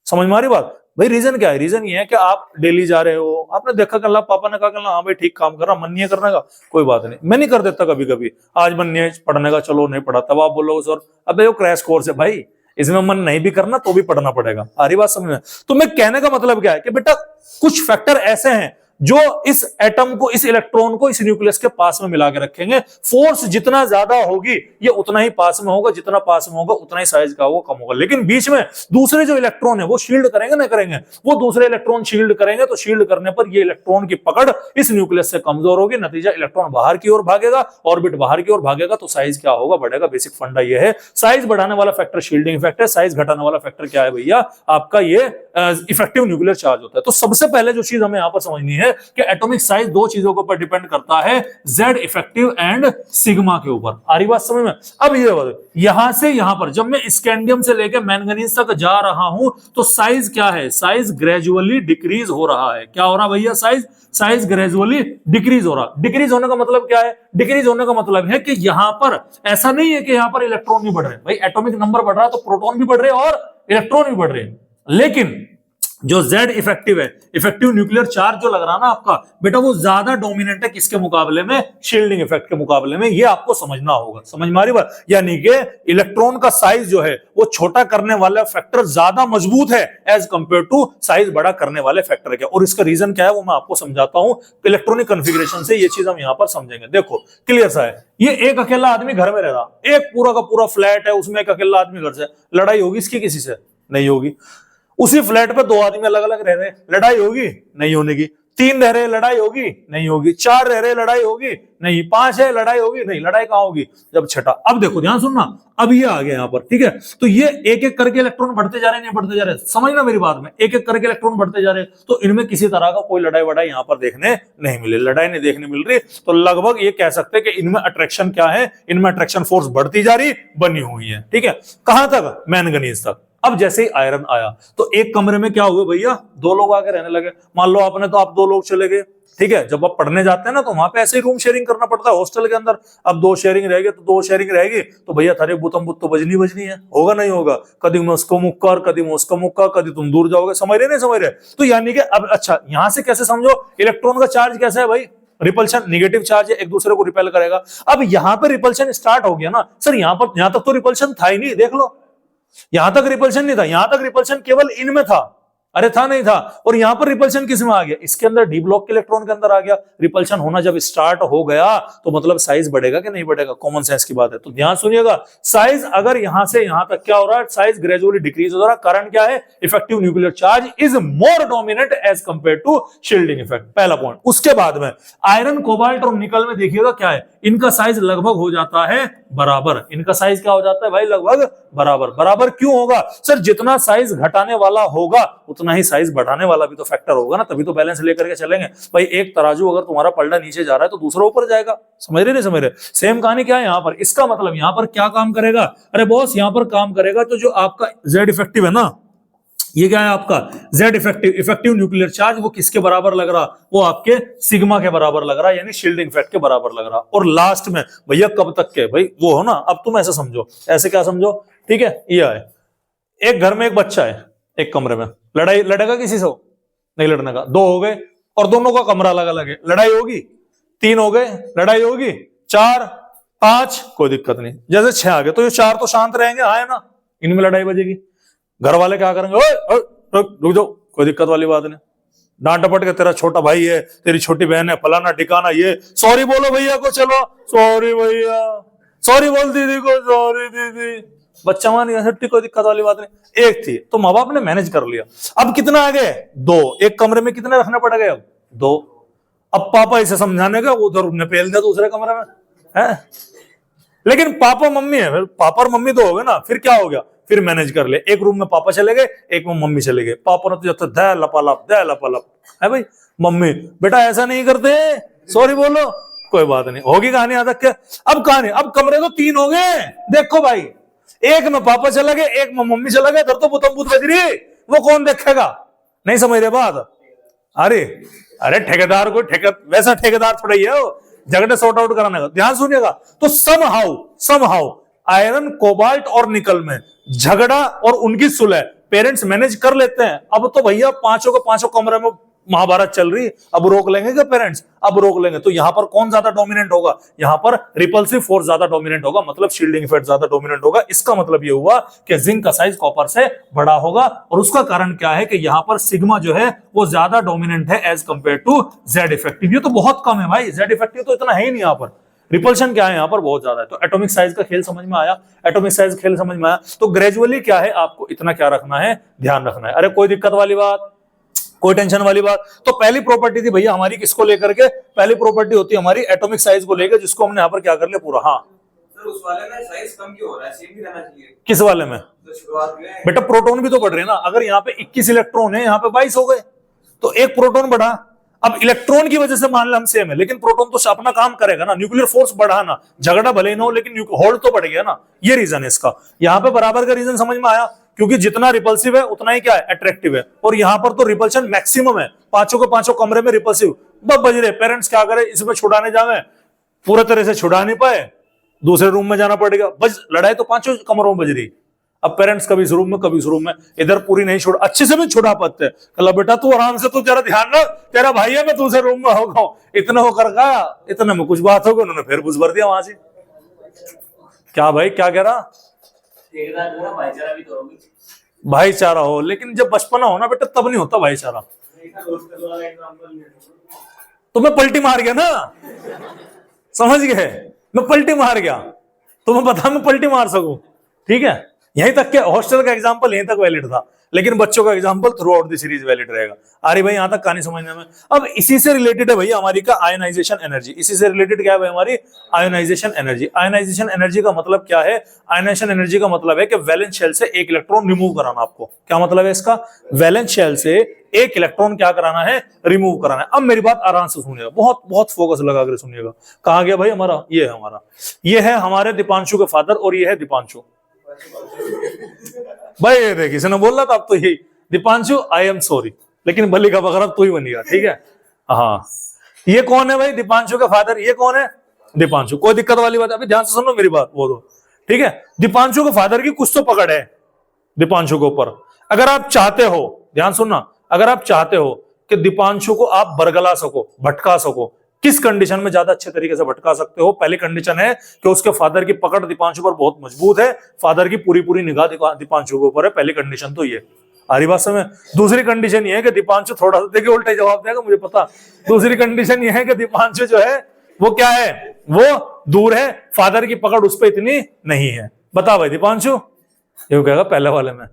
समझ में आ रही बात? भाई रीजन क्या है? रीजन ये है कि आप डेली जा रहे हो, आपने देखा कल पापा ने कहा हाँ भाई ठीक काम कर रहा, मन नहीं है करने का, कोई बात नहीं, मैं नहीं कर देता कभी कभी, आज मन नहीं है पढ़ने का, चलो नहीं पढ़ा। तब आप बोलोगे सर अबे वो क्रैश कोर्स है भाई, इसमें मन नहीं भी करना तो भी पढ़ना पड़ेगा। आ रही बात समझ में? तो मैं कहने का मतलब क्या है कि बेटा कुछ फैक्टर ऐसे हैं जो इस एटम को, इस इलेक्ट्रॉन को इस न्यूक्लियस के पास में मिला के रखेंगे। फोर्स जितना ज्यादा होगी ये उतना ही पास में होगा, जितना पास में होगा उतना ही साइज का वो कम होगा। लेकिन बीच में दूसरे जो इलेक्ट्रॉन है वो शील्ड करेंगे ना करेंगे, वो दूसरे इलेक्ट्रॉन शील्ड करेंगे, तो शील्ड करने पर ये इलेक्ट्रॉन की पकड़ इस न्यूक्लियस से कमजोर होगी, नतीजा इलेक्ट्रॉन बाहर की ओर भागेगा, ऑर्बिट बाहर की ओर भागेगा, तो साइज क्या होगा, बढ़ेगा। बेसिक फंडा ये है। साइज बढ़ाने वाला फैक्टर शील्डिंग इफेक्ट है, साइज घटाने वाला फैक्टर क्या है भैया, आपका ये इफेक्टिव न्यूक्लियर चार्ज होता है। तो सबसे पहले जो चीज हमें यहां पर समझनी है है कि एटॉमिक साइज दो चीजों के ऊपर डिपेंड करता है, जेड इफेक्टिव एंड सिग्मा के ऊपर। आ रही बात समझ में? अब ये बताओ, यहां से यहां पर जब मैं स्कैंडियम से लेकर मैंगनीज तक जा रहा हूं तो साइज क्या है? साइज ग्रेजुअली डिक्रीज हो रहा है। क्या हो रहा भैया? साइज ग्रेजुअली डिक्रीज हो रहा। डिक्रीज होने का मतलब क्या है? डिक्रीज होने का मतलब है कि यहां पर ऐसा नहीं है कि यहां पर इलेक्ट्रॉन नहीं बढ़ रहे भाई, एटॉमिक नंबर बढ़ रहा है तो प्रोटॉन भी बढ़ रहे और इलेक्ट्रॉन भी बढ़ रहे हैं, लेकिन जो Z इफेक्टिव है, इफेक्टिव न्यूक्लियर चार्ज जो लग रहा है ना आपका बेटा, वो ज्यादा डोमिनेंट है किसके मुकाबले में? शील्डिंग इफेक्ट के मुकाबले में। ये आपको समझना होगा। समझ में आ रही बात? यानी कि इलेक्ट्रॉन का साइज जो है वो छोटा करने वाला फैक्टर ज्यादा मजबूत है एज कंपेयर टू साइज बड़ा करने वाले फैक्टर के। और इसका रीजन क्या है वो मैं आपको समझाता हूं। इलेक्ट्रॉनिक कॉन्फ़िगरेशन से ये चीज हम यहां पर समझेंगे। देखो क्लियर सा है, ये एक अकेला आदमी घर में रह रहा, एक पूरा का पूरा फ्लैट है, उसमें एक अकेला आदमी घर से, लड़ाई होगी इसकी किसी से? नहीं होगी। उसी फ्लैट पे दो आदमी अलग अलग रह रहे, लड़ाई होगी? नहीं होने की। तीन रह रहे, लड़ाई होगी? नहीं होगी। चार रह रहे, लड़ाई होगी? नहीं। पांच है, लड़ाई होगी? नहीं। लड़ाई कहां होगी? जब छठा। अब देखो ध्यान सुनना, अब ये आ गया यहां पर, ठीक है? तो ये एक एक करके इलेक्ट्रॉन बढ़ते जा रहे हैं, नहीं बढ़ते जा रहे? समझना मेरी बात में, एक एक करके इलेक्ट्रॉन बढ़ते जा रहे हैं, तो इनमें किसी तरह का कोई लड़ाई वड़ाई यहां पर देखने नहीं मिले, लड़ाई नहीं देखने मिल रही। तो लगभग ये कह सकते हैं कि इनमें अट्रैक्शन क्या है? इनमें अट्रैक्शन फोर्स बढ़ती जा रही, बनी हुई है, ठीक है? कहां तक? मैंगनीज तक। अब जैसे ही आयरन आया तो एक कमरे में क्या हुआ भैया? दो लोग आके रहने लगे। मान लो आपने, तो आप दो लोग चले गए, ठीक है? जब आप पढ़ने जाते हैं ना तो वहां पे ऐसे ही रूम शेयरिंग करना पड़ता है हॉस्टल के अंदर। अब दो शेयरिंग रहेगी तो दो शेयरिंग रहेगी तो भैया थारे बुतम बुत तो बजनी है, होगा नहीं होगा? कभी मैं उसको मुक्का और कभी मैं उसको मुक्का, कभी तुम दूर जाओगे। समझ रहे नहीं समझ रहे? तो यानी कि अब अच्छा यहां से कैसे समझो इलेक्ट्रॉन का चार्ज कैसा है भाई? रिपल्शन, निगेटिव चार्ज है, एक दूसरे को रिपेल करेगा। अब यहां पर रिपल्शन स्टार्ट हो गया ना सर, यहां तक तो रिपल्शन था ही नहीं, देख लो यहां तक रिपल्शन नहीं था, यहां तक रिपल्शन केवल इनमें था। अरे था नहीं था। और यहां पर रिपल्शन किस में आ गया? इसके अंदर, डी ब्लॉक के इलेक्ट्रॉन के अंदर आ गया। रिपल्शन होना जब स्टार्ट हो गया तो मतलब साइज बढ़ेगा कि नहीं बढ़ेगा? कॉमन सेंस की बात है। तो ध्यान सुनिएगा, साइज अगर यहां से यहां तक क्या हो रहा है? साइज ग्रेजुअली डिक्रीज हो रहा है। कारण क्या है? Effective nuclear charge is more dominant as compare to shielding effect. पहला पॉइंट। उसके बाद में आयरन, कोबाल्ट और निकल में देखिएगा क्या है, इनका साइज लगभग हो जाता है बराबर। इनका साइज क्या हो जाता है भाई? लगभग बराबर। बराबर क्यों होगा सर? जितना साइज घटाने वाला होगा उतना ही साइज बढ़ाने वाला भी तो फैक्टर होगा ना, तभी तो बैलेंस लेकर के चलेंगे भाई। एक तराजू अगर तुम्हारा पलड़ा नीचे जा रहा है तो दूसरा ऊपर जाएगा। समझ रहे नहीं समझ रहे? सेम कहानी क्या है यहां पर? इसका मतलब यहां पर क्या काम करेगा? अरे बॉस यहां पर काम करेगा तो जो आपका जेड इफेक्टिव है ना, ये क्या है आपका? Z effective, effective nuclear charge, वो किसके बराबर लग रहा? वो आपके सिग्मा के बराबर लग रहा, यानी शील्डिंग इफेक्ट के बराबर लग रहा। और लास्ट में भैया कब तक के भाई वो हो ना, अब तुम ऐसे समझो, ऐसे क्या समझो, ठीक है? ये है एक घर में एक बच्चा है, एक कमरे में, लड़ाई लड़ेगा किसी से? नहीं लड़ने का। दो हो गए और दोनों का कमरा अलग अलग है, लड़ाई होगी? तीन हो गए, लड़ाई होगी? चार, पांच, कोई दिक्कत नहीं। जैसे छह आ गए तो ये चार तो शांत रहेंगे, हाँ है ना? इनमें लड़ाई बजेगी। घर वाले क्या करेंगे? ओए रुक जाओ, कोई दिक्कत वाली बात नहीं। डांट डपट के, तेरा छोटा भाई है, तेरी छोटी बहन है, फलाना ठिकाना, ये सॉरी बोलो भैया को, चलो सॉरी भैया, सॉरी बोल दीदी को, सॉरी दीदी। बच्चा मान गया, कोई दिक्कत वाली बात नहीं। एक थी तो माँ बाप ने मैनेज कर लिया। अब कितना आ गए? दो। एक कमरे में कितने रखने पड़ गए? अब दो। अब पापा इसे समझाने का उधर नपेल दिया दूसरे कमरे में है, लेकिन पापा मम्मी है, पापा और मम्मी तो हो गए ना, फिर क्या हो गया? फिर मैनेज कर ले। एक रूम में पापा चले गए, एक में मम्मी चले गए। पापा ने तो जब तक दे लपालप है भाई, मम्मी बेटा ऐसा नहीं करते, सॉरी बोलो, कोई बात नहीं, होगी कहानी यहां तक। अब कहानी, अब कमरे तो तीन हो गए, देखो भाई, एक में पापा चला गए, एक में मम्मी चला गए, इधर तो बुतम बुत बज रही, वो कौन देखेगा? नहीं समझ रहे बात? अरे ठेकेदार को वैसा ठेकेदार थोड़ा ही है वो, झगड़े सॉर्ट आउट कराने का। ध्यान सुनिएगा, तो समहाउ आयरन, कोबाल्ट और निकल में झगड़ा और उनकी सुलह पेरेंट्स मैनेज कर लेते हैं। अब तो भैया पांचों के पांचों कमरे में महाभारत चल रही, अब रोक लेंगे क्या पेरेंट्स? अब रोक लेंगे। तो यहां पर कौन ज्यादा डोमिनेंट होगा? यहां पर रिपल्सिव फोर्स ज्यादा डोमिनेंट होगा, मतलब शील्डिंग इफेक्ट ज्यादा डोमिनेंट होगा। इसका मतलब यह हुआ कि जिंक का साइज कॉपर से बड़ा होगा, और उसका कारण क्या है कि यहां पर सिग्मा जो है वो ज्यादा डोमिनेंट है as compare to Z effective. ये तो बहुत कम है भाई, जेड इफेक्टिव तो इतना है ही नहीं। यहां पर रिपल्शन क्या है? यहां पर बहुत ज्यादा है। तो एटॉमिक साइज का खेल समझ में आया? एटॉमिक साइज खेल समझ में आया? तो ग्रेजुअली क्या है, आपको इतना क्या रखना है, ध्यान रखना है। अरे कोई दिक्कत वाली बात, कोई टेंशन वाली बात? तो पहली प्रॉपर्टी थी भैया हमारी किसको लेकर के? पहली प्रॉपर्टी होती है हमारी एटॉमिक साइज को लेकर, जिसको हमने यहाँ पर क्या कर लिया पूरा। हाँ सर, उस वाले में साइज कम क्यों हो रहा है? सेम ही रहना चाहिए। किस वाले में? तो शुरुआत में बेटा प्रोटॉन भी तो बढ़ रहे हैं ना। अगर यहाँ पे 21 इलेक्ट्रॉन है, यहाँ पे 22 हो गए, तो एक प्रोटॉन बढ़ा। अब इलेक्ट्रॉन की वजह से मान लो हम सेम है, लेकिन प्रोटॉन तो अपना काम करेगा ना, न्यूक्लियर फोर्स बढ़ाना, झगड़ा भले ही ना हो लेकिन होल्ड तो बढ़ गया ना, ये रीजन है इसका। यहाँ पे बराबर का रीजन समझ में आया, क्योंकि जितना रिपल्सिव है उतना ही क्या है, अट्रैक्टिव है। और यहाँ पर तो रिपल्शन मैक्सिमम है, पांचों के पांचों कमरे में रिपल्सिव बस बज रहे। पेरेंट्स क्या करे, इसमें छुड़ाने जावे, पूरे तरह से छुड़ा नहीं पाए, दूसरे रूम में जाना पड़ेगा, बस लड़ाई तो पांचों कमरों में बज रही। अब पेरेंट्स कभी इस रूम में कभी उस रूम में, इधर पूरी नहीं छोड़, अच्छे से भी छुड़ा पाते, कल बेटा तू आराम से, तू तेरा ध्यान रख, तेरा भाई है, मैं दूसरे रूम में होगा, इतना होकर का इतने में कुछ बात होगी, उन्होंने फिर कुछ भर दिया वहां से। क्या भाई क्या कह रहा, भाईचारा भी तो होगी। भाईचारा हो, लेकिन जब बचपना हो ना बेटा तब नहीं होता भाईचारा। तो मैं पलटी मार गया ना, समझ गए, मैं पलटी मार गया, तुम्हें पता मैं पलटी मार सकूं, ठीक है। यहीं तक के हॉस्टल का एग्जांपल यहीं तक वैलिड था, लेकिन बच्चों का example through out the series valid रहेगा। अरे भाई यहां तक कहानी समझने में। अब इसी से रिलेटेड है भाई हमारी का आयनाइजेशन एनर्जी, इसी से रिलेटेड क्या है भाई हमारी आयनाइजेशन एनर्जी। आयनाइजेशन एनर्जी का मतलब क्या है, आयनाइजेशन एनर्जी का मतलब है कि वैलेंस शेल से एक इलेक्ट्रॉन रिमूव कराना। आपको क्या मतलब है इसका, वैलेंस शेल से एक इलेक्ट्रॉन क्या कराना है, रिमूव कराना है। अब मेरी बात आराम से सुनिएगा, बहुत बहुत फोकस लगा कर सुनिएगा। कहा गया भाई हमारा, ये है हमारा, ये है हमारे दीपांशु के फादर और ये है दीपांशु। भाई ये देख किसी ने बोल रहा था, अब तो यही दीपांशु, आई एम सॉरी, लेकिन बलि का बकरा तू ही बनेगा, ठीक है। हाँ, ये कौन है भाई, दीपांशु का फादर, ये कौन है, दीपांशु। कोई दिक्कत वाली बात है, अभी ध्यान से सुनो मेरी बात, वो दो, ठीक है। दीपांशु के फादर की कुछ तो पकड़ है दीपांशु के ऊपर। अगर आप चाहते हो, ध्यान सुनना, अगर आप चाहते हो कि दीपांशु को आप बरगला सको, भटका सको, किस कंडीशन में ज्यादा अच्छे तरीके से भटका सकते हो, पहली कंडीशन है कि उसके फादर की पकड़ दीपांशु पर बहुत मजबूत है, फादर की पूरी पूरी निगाह दीपांशु के ऊपर है, पहली कंडीशन तो ये। हरी बात समझ। दूसरी कंडीशन ये है कि दीपांशु थोड़ा सा, देखिए उल्टा जवाब देगा मुझे पता। दूसरी कंडीशन ये है कि दीपांशु जो है वो क्या है, वो दूर है, फादर की पकड़ उस पर इतनी नहीं है। बता भाई दीपांशु, ये कहेगा पहले वाले में,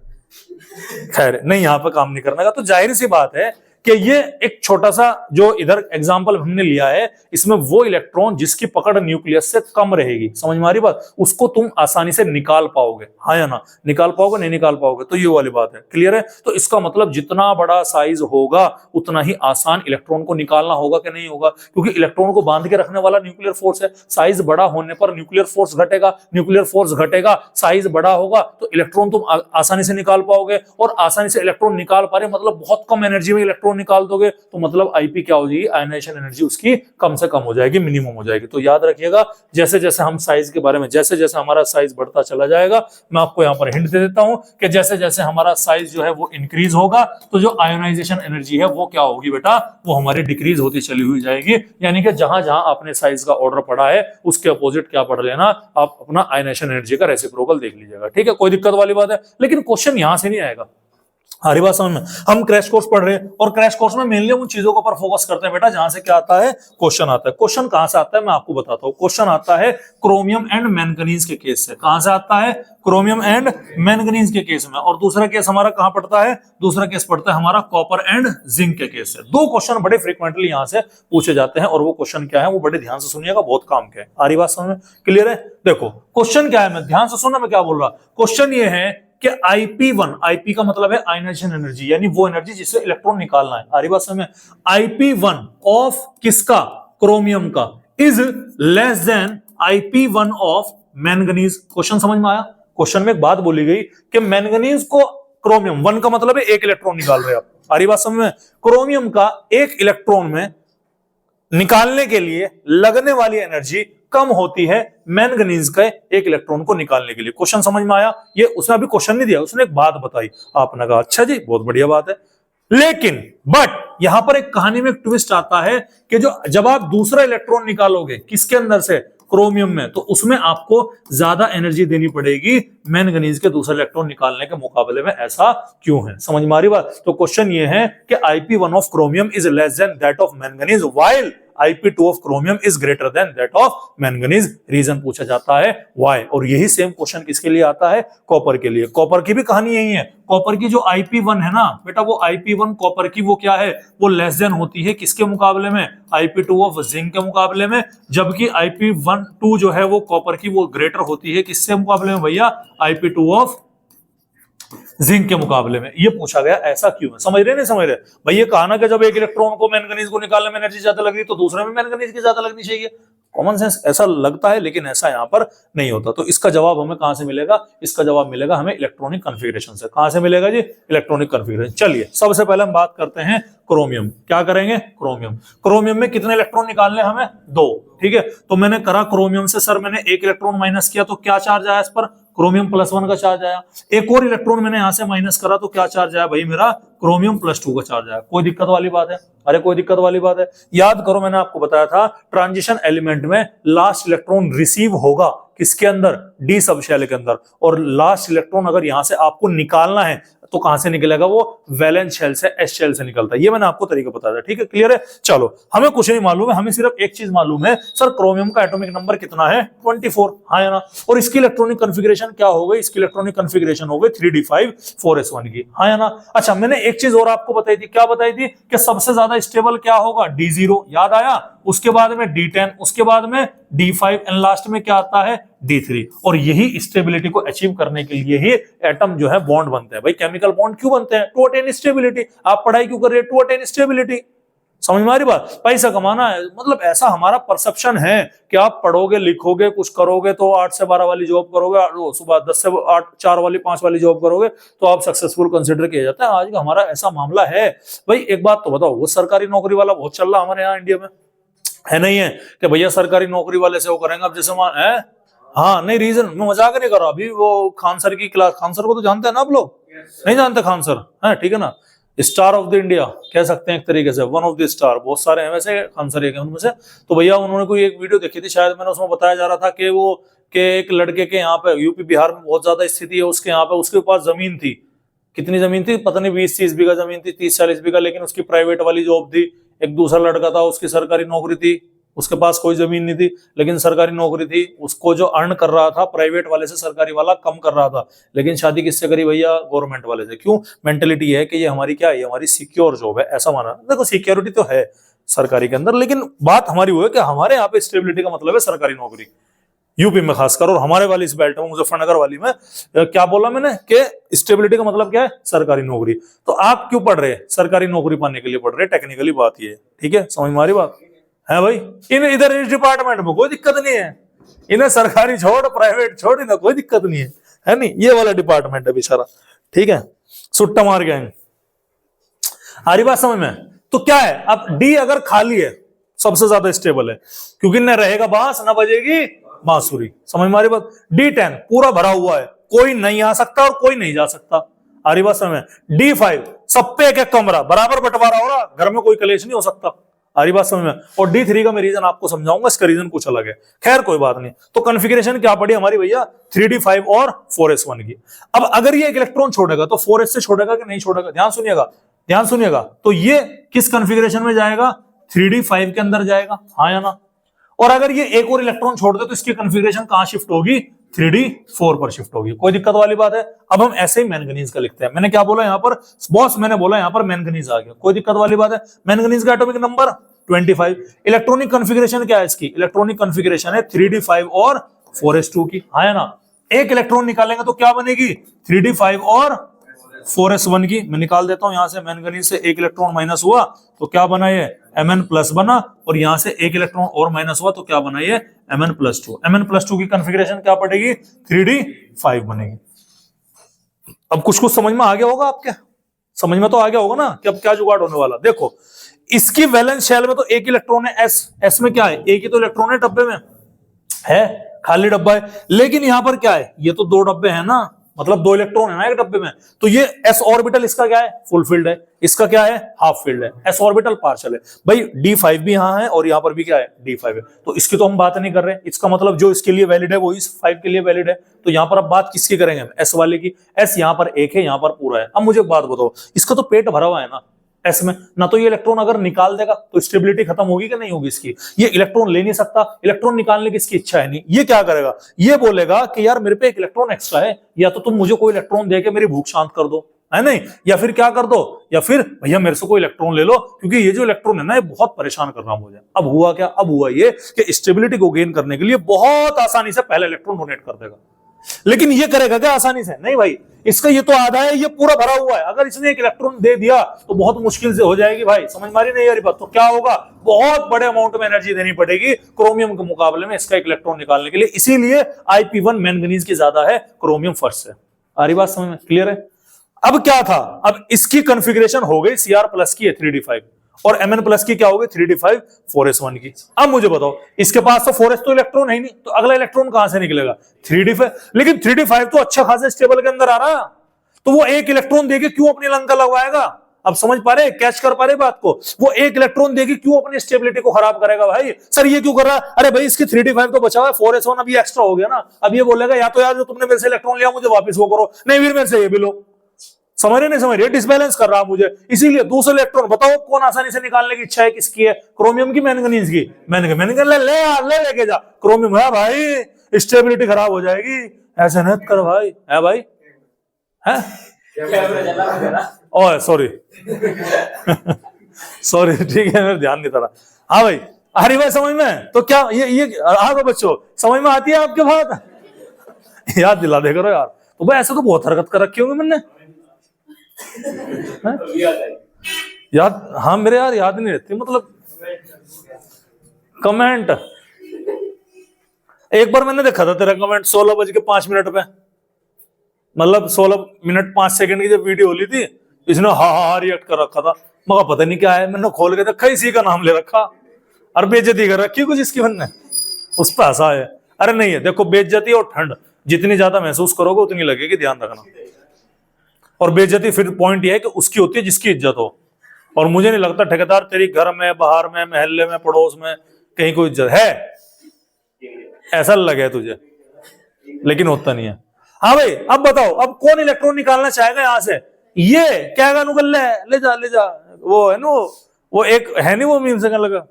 खैर नहीं, यहां पर काम नहीं करने का। तो जाहिर सी बात है कि ये एक छोटा सा जो इधर एग्जांपल हमने लिया है, इसमें वो इलेक्ट्रॉन जिसकी पकड़ न्यूक्लियस से कम रहेगी, समझ में आ रही बात, उसको तुम आसानी से निकाल पाओगे, हाँ या ना, निकाल पाओगे नहीं निकाल पाओगे, तो ये वाली बात है, क्लियर है। तो इसका मतलब जितना बड़ा साइज होगा उतना ही आसान इलेक्ट्रॉन को निकालना होगा कि नहीं होगा, क्योंकि इलेक्ट्रॉन को बांध के रखने वाला न्यूक्लियर फोर्स है। साइज बड़ा होने पर न्यूक्लियर फोर्स घटेगा, न्यूक्लियर फोर्स घटेगा, साइज बड़ा होगा तो इलेक्ट्रॉन तुम आसानी से निकाल पाओगे, और आसानी से इलेक्ट्रॉन निकाल पा रहे मतलब बहुत कम एनर्जी में इलेक्ट्रॉन निकाल दोगे, तो मतलब आईपी क्या हो जाएगी, आयनाइजेशन एनर्जी उसकी कम से कम हो जाएगी, मिनिमम हो जाएगी। तो याद रखिएगा, जैसे जैसे हम साइज के बारे में, जैसे जैसे हमारा साइज बढ़ता चला जाएगा, मैं आपको यहाँ पर हिंट दे देता हूं कि जैसे जैसे हमारा साइज जो है वो इंक्रीज होगा, तो जो आयोनाइजेशन एनर्जी है वो क्या होगी बेटा, वो हमारी डिक्रीज होती चली हुई जाएगी। यानी कि जहां जहां आपने साइज का ऑर्डर पढ़ा है उसके अपोजिट क्या पढ़ लेना, आप अपना आयनाइजेशन एनर्जी का रेसिप्रोकल देख लीजिएगा, ठीक है। कोई दिक्कत वाली बात है, लेकिन क्वेश्चन यहां से नहीं आएगा। हरी बात समझ में। हम क्रैश कोर्स पढ़ रहे हैं और क्रैश कोर्स में मेनली उन चीजों के ऊपर फोकस करते हैं बेटा जहां से क्या आता है, क्वेश्चन आता है। क्वेश्चन कहां से आता है मैं आपको बताता हूं। क्वेश्चन आता है क्रोमियम एंड मैंगनीज के केस से। कहां से आता है, क्रोमियम एंड मैंगनीज के केस में। और दूसरा केस हमारा कहां पड़ता है, दूसरा केस पड़ता है हमारा कॉपर एंड जिंक के केस से। दो क्वेश्चन बड़े फ्रीक्वेंटली यहां से पूछे जाते हैं, और वो क्वेश्चन क्या है वो बड़े ध्यान से सुनिएगा, बहुत काम के है। हरी बात समझ में, क्लियर है। देखो क्वेश्चन क्या है, मैं ध्यान से सुनना मैं क्या बोल रहा। क्वेश्चन ये है कि IP1, IP का मतलब है आयनाइजेशन एनर्जी, यानी वो एनर्जी जिससे इलेक्ट्रॉन निकालना है। हरी बात समझ। IP1 ऑफ किसका, क्रोमियम का, is less then IP1 of manganese. Question समझ में आया। क्वेश्चन में एक बात बोली गई कि मैंगनीज को क्रोमियम 1 का मतलब है एक इलेक्ट्रॉन निकाल रहे हैं आप। हरी बात समझ में। क्रोमियम का एक इलेक्ट्रॉन में निकालने के लिए लगने वाली एनर्जी कम होती है मैंगनीज के एक इलेक्ट्रॉन को निकालने के लिए। क्वेश्चन समझ में आया। ये उसने अभी क्वेश्चन नहीं दिया, उसने एक बात बताई, आपने कहा अच्छा जी बहुत बढ़िया बात है। लेकिन बट यहां पर एक कहानी में एक ट्विस्ट आता है कि जो जब आप दूसरा इलेक्ट्रॉन निकालोगे किसके अंदर से, क्रोमियम में, तो उसमें आपको ज्यादा एनर्जी देनी पड़ेगी मैंगनीज के दूसरे इलेक्ट्रॉन निकालने के मुकाबले में। ऐसा क्यों है, समझ में आ रही बात। तो क्वेश्चन ये है कि IP1 of chromium is less than that of manganese while IP2 of chromium is greater than that of manganese. Reason पूछा जाता है व्हाई। और यही सेम क्वेश्चन किसके लिए आता है, कॉपर के लिए। कॉपर की भी कहानी यही है। कॉपर की जो IP1 है ना बेटा, वो IP1 कॉपर की वो क्या है, वो लेस देन होती है किसके मुकाबले में, IP2 ऑफ जिंक के मुकाबले में। जबकि IP1 जो है वो कॉपर की वो ग्रेटर होती है किससे मुकाबले में भैया, IP2 ऑफ जिंक के मुकाबले में। ये पूछा गया ऐसा क्यों है, समझ रहे नहीं समझ रहे भाई। ये कहा ना कि जब एक इलेक्ट्रॉन को मैंगनीज को निकालने में एनर्जी ज्यादा लग रही तो दूसरे में मैंगनीज की ज्यादा लगनी चाहिए। कॉमन सेंस ऐसा लगता है, लेकिन ऐसा यहाँ पर नहीं होता। तो इसका जवाब हमें कहां से मिलेगा, इसका जवाब मिलेगा हमें इलेक्ट्रॉनिक कॉन्फ़िगरेशन से। कहां से मिलेगा जी, इलेक्ट्रॉनिक कॉन्फ़िगरेशन। चलिए सबसे पहले हम बात करते हैं क्रोमियम। क्या करेंगे, क्रोमियम। क्रोमियम में कितने इलेक्ट्रॉन निकालने हमें, 2, ठीक है। तो मैंने करा क्रोमियम से, सर मैंने एक इलेक्ट्रॉन माइनस किया तो क्या चार्ज आया इस पर, क्रोमियम +1 का चार्ज आया। एक और इलेक्ट्रॉन मैंने यहां से माइनस करा तो क्या चार्ज आया भाई, मेरा क्रोमियम +2 का चार्ज आया। कोई दिक्कत वाली बात है, अरे कोई दिक्कत वाली बात है। याद करो मैंने आपको बताया था ट्रांजिशन एलिमेंट में लास्ट इलेक्ट्रॉन रिसीव होगा किसके अंदर, डी सब शेल के अंदर। और लास्ट इलेक्ट्रॉन अगर यहां से आपको निकालना है तो कहां से निकलेगा, वो वैलेंस शेल से, एस शेल से निकलता है। ये मैंने आपको तरीका बताया था, ठीक है, क्लियर है। चलो हमें कुछ नहीं मालूम है, हमें सिर्फ एक चीज मालूम है, सर क्रोमियम का एटॉमिक नंबर कितना है, 24, हाँ या ना। और इसकी इलेक्ट्रॉनिक कॉन्फ़िगरेशन क्या हो गई, इसकी इलेक्ट्रॉनिक कॉन्फ़िगरेशन हो गई 3d5 4s1 की, हाँ या ना। अच्छा मैंने एक चीज और आपको बताई थी, क्या बताई थी कि सबसे ज्यादा स्टेबल क्या होगा, d0, याद आया। उसके बाद में d10, उसके बाद में d5 एंड लास्ट में क्या आता है, d3। और यही स्टेबिलिटी को अचीव करने के लिए ही एटम जो है बॉन्ड बनते हैं भाई। केमिकल बॉन्ड क्यों बनते हैं, टू अटेन स्टेबिलिटी। आप पढ़ाई क्यों कर रहे हैं, टू अटेन स्टेबिलिटी। समझ में आ रही बात, पैसा कमाना है, मतलब ऐसा हमारा परसेप्शन है कि आप पढ़ोगे लिखोगे कुछ करोगे तो 8 से 12 वाली जॉब करोगे, सुबह 10 से 8 4 वाली 5 वाली जॉब करोगे तो आप सक्सेसफुल कंसिडर किया जाता है। आज का हमारा ऐसा मामला है भाई। एक बात तो बताओ, वो सरकारी नौकरी वाला बहुत चल रहा हमारे यहाँ इंडिया में, है नहीं है कि भैया सरकारी नौकरी वाले से वो करेंगे। अब जैसे है, हाँ नहीं रीजन, मैं मजाक नहीं कर रहा। अभी वो खान सर की क्लास, खान सर को तो जानते हैं ना आप लोग, नहीं जानते खान सर, है ठीक है ना, स्टार ऑफ द इंडिया कह सकते हैं एक तरीके से, वन ऑफ द स्टार, बहुत सारे हैं वैसे, खान सर एक है उनमें से। तो भैया उन्होंने कोई एक वीडियो देखी थी शायद, मैंने उसमें बताया जा रहा था कि वो के एक लड़के के यहाँ पे यूपी बिहार में बहुत ज्यादा स्थिति है उसके यहाँ पे, उसके पास जमीन थी, कितनी जमीन थी पता नहीं, 20-30 बीघा जमीन थी, 30-40 बीघा, लेकिन उसकी प्राइवेट वाली जॉब थी। एक दूसरा लड़का था, उसकी सरकारी नौकरी थी, उसके पास कोई जमीन नहीं थी लेकिन सरकारी नौकरी थी। उसको जो अर्न कर रहा था प्राइवेट वाले से सरकारी वाला कम कर रहा था, लेकिन शादी किससे करी भैया, गवर्नमेंट वाले से। क्यों, मेंटेलिटी है कि ये हमारी क्या है, ये हमारी सिक्योर जॉब है, ऐसा माना। देखो सिक्योरिटी तो है सरकारी के अंदर, लेकिन बात हमारी वो है कि हमारे यहाँ पे स्टेबिलिटी का मतलब है सरकारी नौकरी, यूपी में खासकर, और हमारे वाली इस बेल्ट में मुजफ्फरनगर वाली में क्या बोला मैंने कि स्टेबिलिटी का मतलब क्या है, सरकारी नौकरी। तो आप क्यों पढ़ रहे हैं, सरकारी नौकरी पाने के लिए पढ़ रहे हैं, टेक्निकली बात ये है, ठीक है, समझ में आ रही बात है भाई। इधर इस डिपार्टमेंट में कोई दिक्कत नहीं है, इन्हें सरकारी छोड़ प्राइवेट छोड़, इन्हें कोई दिक्कत नहीं है नहीं, ये वाला डिपार्टमेंट है बेचारा, ठीक है, सुट्टा मार गए। आ रही बात समझ में। तो क्या है, अब डी अगर खाली है सबसे ज्यादा स्टेबल है, क्योंकि न रहेगा बांस न बजेगी बांसुरी, समझ में आ रही बात। D10 पूरा भरा हुआ है, कोई नहीं आ सकता और कोई नहीं जा सकता, आ रही बात समझ में। D5 सब पे एक कमरा बराबर बंटवारा हो रहा, घर में कोई कलेश नहीं हो सकता, आ रही बात समझ में। और D3 का मैं रीजन आपको समझाऊंगा, इसका रीजन कुछ अलग है, खैर कोई बात नहीं। तो कॉन्फ़िगरेशन क्या पड़ी हमारी भैया, 3d5 और 4s1 की। अब अगर ये एक इलेक्ट्रॉन छोड़ेगा तो 4s से छोड़ेगा कि नहीं छोड़ेगा, ध्यान सुनिएगा, ध्यान सुनिएगा। तो ये किस कॉन्फ़िगरेशन में जाएगा, 3d5 के अंदर जाएगा, हाँ या ना। और अगर ये एक और इलेक्ट्रॉन छोड़ दे तो इसकी कॉन्फ़िगरेशन कहां शिफ्ट होगी, 3d4 पर शिफ्ट होगी, कोई दिक्कत वाली बात है। अब हम ऐसे ही मैंगनीज का लिखते हैं। मैंने क्या बोला यहाँ पर बॉस, मैंने बोला यहाँ पर मैंगनीज आ गया, कोई दिक्कत वाली बात है। मैंगनीज का एटॉमिक नंबर 25। इलेक्ट्रॉनिक कॉन्फ़िगरेशन क्या है इसकी, इलेक्ट्रॉनिक कॉन्फ़िगरेशन है 3d5 और 4s2 की, हाँ या ना। एक इलेक्ट्रॉन निकालेंगे तो क्या बनेगी, 3d5 और 4s1 की। मैं निकाल देता हूं यहां से, मैंगनीज से एक इलेक्ट्रॉन माइनस हुआ तो क्या बना, ये Mn+ बना, और यहां से एक इलेक्ट्रॉन और माइनस हुआ तो क्या बना, ये Mn+2। Mn+2 की कॉन्फ़िगरेशन क्या पड़ेगी, 3d5 बनेगी। अब कुछ कुछ समझ में आ गया होगा आपके, समझ में तो आ गया होगा ना कि अब क्या जुगाड़ होने वाला। देखो इसकी वैलेंस शेल में तो एक इलेक्ट्रॉन है, s में क्या है, एक ही तो इलेक्ट्रॉन है डब्बे में, है खाली डब्बा है। लेकिन यहां पर क्या है, ये तो 2 डब्बे हैं ना, मतलब 2 इलेक्ट्रॉन है ना एक डब्बे में, तो ये s ऑर्बिटल इसका क्या है, फुल फील्ड है, इसका क्या है, हाफ फील्ड है, s ऑर्बिटल पार्शियल है। भाई D5 भी यहां है और यहां पर भी क्या है, D5 है, तो इसकी तो हम बात नहीं कर रहे। इसका मतलब जो इसके लिए वैलिड है वो इस 5 के लिए वैलिड है। तो यहां पर अब बात किसकी करेंगे, s वाले की। s यहां पर एक है, यहां पर पूरा है। अब मुझे एक बात बताओ, इसका तो पेट भरा हुआ है ना s में, ना तो ये इलेक्ट्रॉन अगर निकाल देगा तो स्टेबिलिटी खत्म होगी कि नहीं होगी इसकी। ये इलेक्ट्रॉन ले नहीं सकता, इलेक्ट्रॉन निकालने की इसकी इच्छा है नहीं। ये क्या करेगा, ये बोलेगा कि यार मेरे पे एक इलेक्ट्रॉन एक्स्ट्रा है, या तो तुम मुझे कोई इलेक्ट्रॉन देके मेरी भूख शांत कर दो, है नहीं, या फिर क्या कर दो, या फिर भैया मेरे से कोई इलेक्ट्रॉन ले लो, क्योंकि ये जो इलेक्ट्रॉन है ना ये बहुत परेशान कर रहा है मुझे। अब हुआ क्या, अब हुआ ये कि स्टेबिलिटी को गेन करने के लिए बहुत आसानी से पहले इलेक्ट्रॉन डोनेट कर देगा। लेकिन ये करेगा क्या आसानी से? नहीं भाई, इसका ये तो आधा है, ये पूरा भरा हुआ है। अगर इसने एक इलेक्ट्रॉन दे दिया तो बहुत मुश्किल से हो जाएगी भाई, समझ मारी नहीं यार बात? तो क्या होगा, बहुत बड़े अमाउंट में एनर्जी देनी पड़ेगी क्रोमियम के मुकाबले में इसका एक इलेक्ट्रॉन निकालने के लिए। इसीलिए IP1 मैंगनीज की ज्यादा है, क्रोमियम फर्स्ट से। आ रही बात समझ में? क्लियर है? अब क्या था, अब इसकी कॉन्फ़िगरेशन हो गई Cr+ की 3d5 और Mn+ की क्या हो गई 3d5 4s1 की। अब मुझे बताओ, इसके पास तो 4s तो इलेक्ट्रॉन है ही नहीं, तो अगला इलेक्ट्रॉन कहां से निकलेगा? 3d5। लेकिन 3d5 तो अच्छा खासा स्टेबल के अंदर आ रहा, तो वो एक इलेक्ट्रॉन देके क्यों अपनी लंका लगवाएगा? अब समझ पा रहे, कैच कर पा रहे बात को? वो एक इलेक्ट्रॉन देके क्यों अपनी स्टेबिलिटी को खराब करेगा भाई? सर ये क्यों कर रहा है? अरे भाई इसकी 3d5 तो बचा हुआ है, 4s1 अभी एक्स्ट्रा हो गया ना। अब ये बोलेगा या तो यार जो तुमने मेरे से इलेक्ट्रॉन लिया मुझे वापस वो करो, नहीं फिर मेरे से ये भी लो। समझ रहे नहीं समझ रहे? डिसबैलेंस कर रहा मुझे, इसीलिए दूसरे इलेक्ट्रॉन बताओ कौन आसानी से निकालने की इच्छा है, किसकी है? क्रोमियम की मैंगनीज की? मैंगनीज ले लेके जा, क्रोमियम है भाई, स्टेबिलिटी खराब हो जाएगी, ऐसे न कर भाई। है भाई? है? ओह सॉरी सॉरी, ठीक है मेरा ध्यान नहीं था। हाँ भाई, हरी भाई समझ में? तो क्या ये हाँ बच्चों समझ में आती है आपके बात? याद दिला दे करो यार। तो भाई ऐसे तो बहुत हरकत कर रखी होंगी मैंने याद। हाँ मेरे यार याद नहीं रहती, मतलब कमेंट एक बार मैंने देखा था तेरा कमेंट 16:05 पे, मतलब 16 मिनट 5 सेकंड की जब वीडियो होली थी, इसने हा रिएक्ट कर रखा था। मगर पता नहीं क्या है, मैंने खोल के देखा इसी का नाम ले रखा और बेइज्जती कर रखी कुछ इसकी मैंने, उस पर हंसा है। अरे नहीं है, देखो बेइज्जती और ठंड जितनी ज्यादा महसूस करोगे उतनी लगेगी, ध्यान रखना। और बेइज्जती फिर पॉइंट ये है कि उसकी होती है जिसकी इज्जत हो, और मुझे नहीं लगता ठेकेदार तेरी घर में, बाहर में, मोहल्ले में, पड़ोस में कहीं कोई इज्जत है, ऐसा लगे तुझे, लेकिन होता नहीं है। हाँ भाई अब बताओ, अब कौन इलेक्ट्रॉन निकालना चाहेगा यहां से? ये क्या नुकल ले जा, वो है ना, वो एक है नहीं, वो मीम से लगा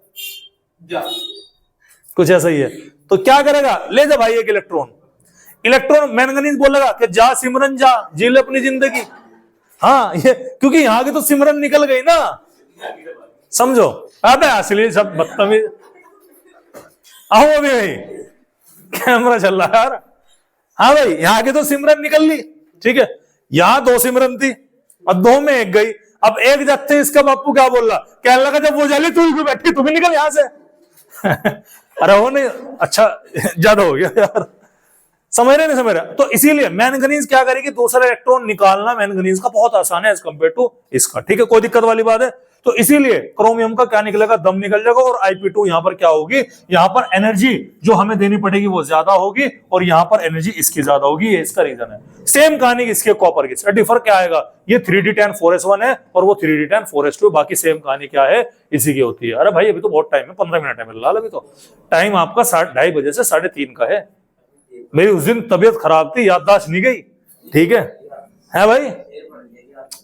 कुछ ऐसा ही है। तो क्या करेगा, ले जा भाई एक इलेक्ट्रॉन मैंगनीज बोलेगा कि जा सिमरन जा, जी ले अपनी जिंदगी। हाँ ये क्योंकि यहां की तो सिमरन निकल गई ना, समझो। अबे असली सब बदतमीज। आओ अभी भाई कैमरा चल रहा है यार। हाँ भाई यहाँ की तो सिमरन निकल ली, ठीक है। यहाँ 2 सिमरन थी और 2 में 1 गई। अब एक जाते इसका बापू क्या बोल रहा, कहने लगा जब वो जाली तू भी बैठी, तू भी निकल यहां से। अरे वो नहीं, अच्छा ज्यादा हो गया यार, समझ रहे नहीं समझ रहे? तो इसीलिए मैंगनीज क्या करेगी, दूसरा इलेक्ट्रॉन निकालना मैंगनीज का बहुत आसान है एज कंपेयर टू इसका, ठीक है, कोई दिक्कत वाली बात है। तो इसीलिए क्रोमियम का क्या निकलेगा, दम निकल जाएगा, और IP2 यहां पर क्या होगी, यहां पर एनर्जी जो हमें देनी पड़ेगी वो ज्यादा होगी, और यहां पर एनर्जी इसकी ज्यादा होगी, ये इसका रीजन है। सेम कहानी इसके कॉपर की, डिफर क्या आएगा, ये 3d10 4s1 है और वो 3d10 4s2, बाकी सेम कहानी क्या है, इसी की होती है। अरे भाई अभी तो बहुत टाइम है, 15 मिनट है फिलहाल, अभी तो टाइम आपका 2:30 बजे से 3:30 का है। मेरी उस दिन तबीयत खराब थी, याददाश्त नहीं गई, ठीक है भाई।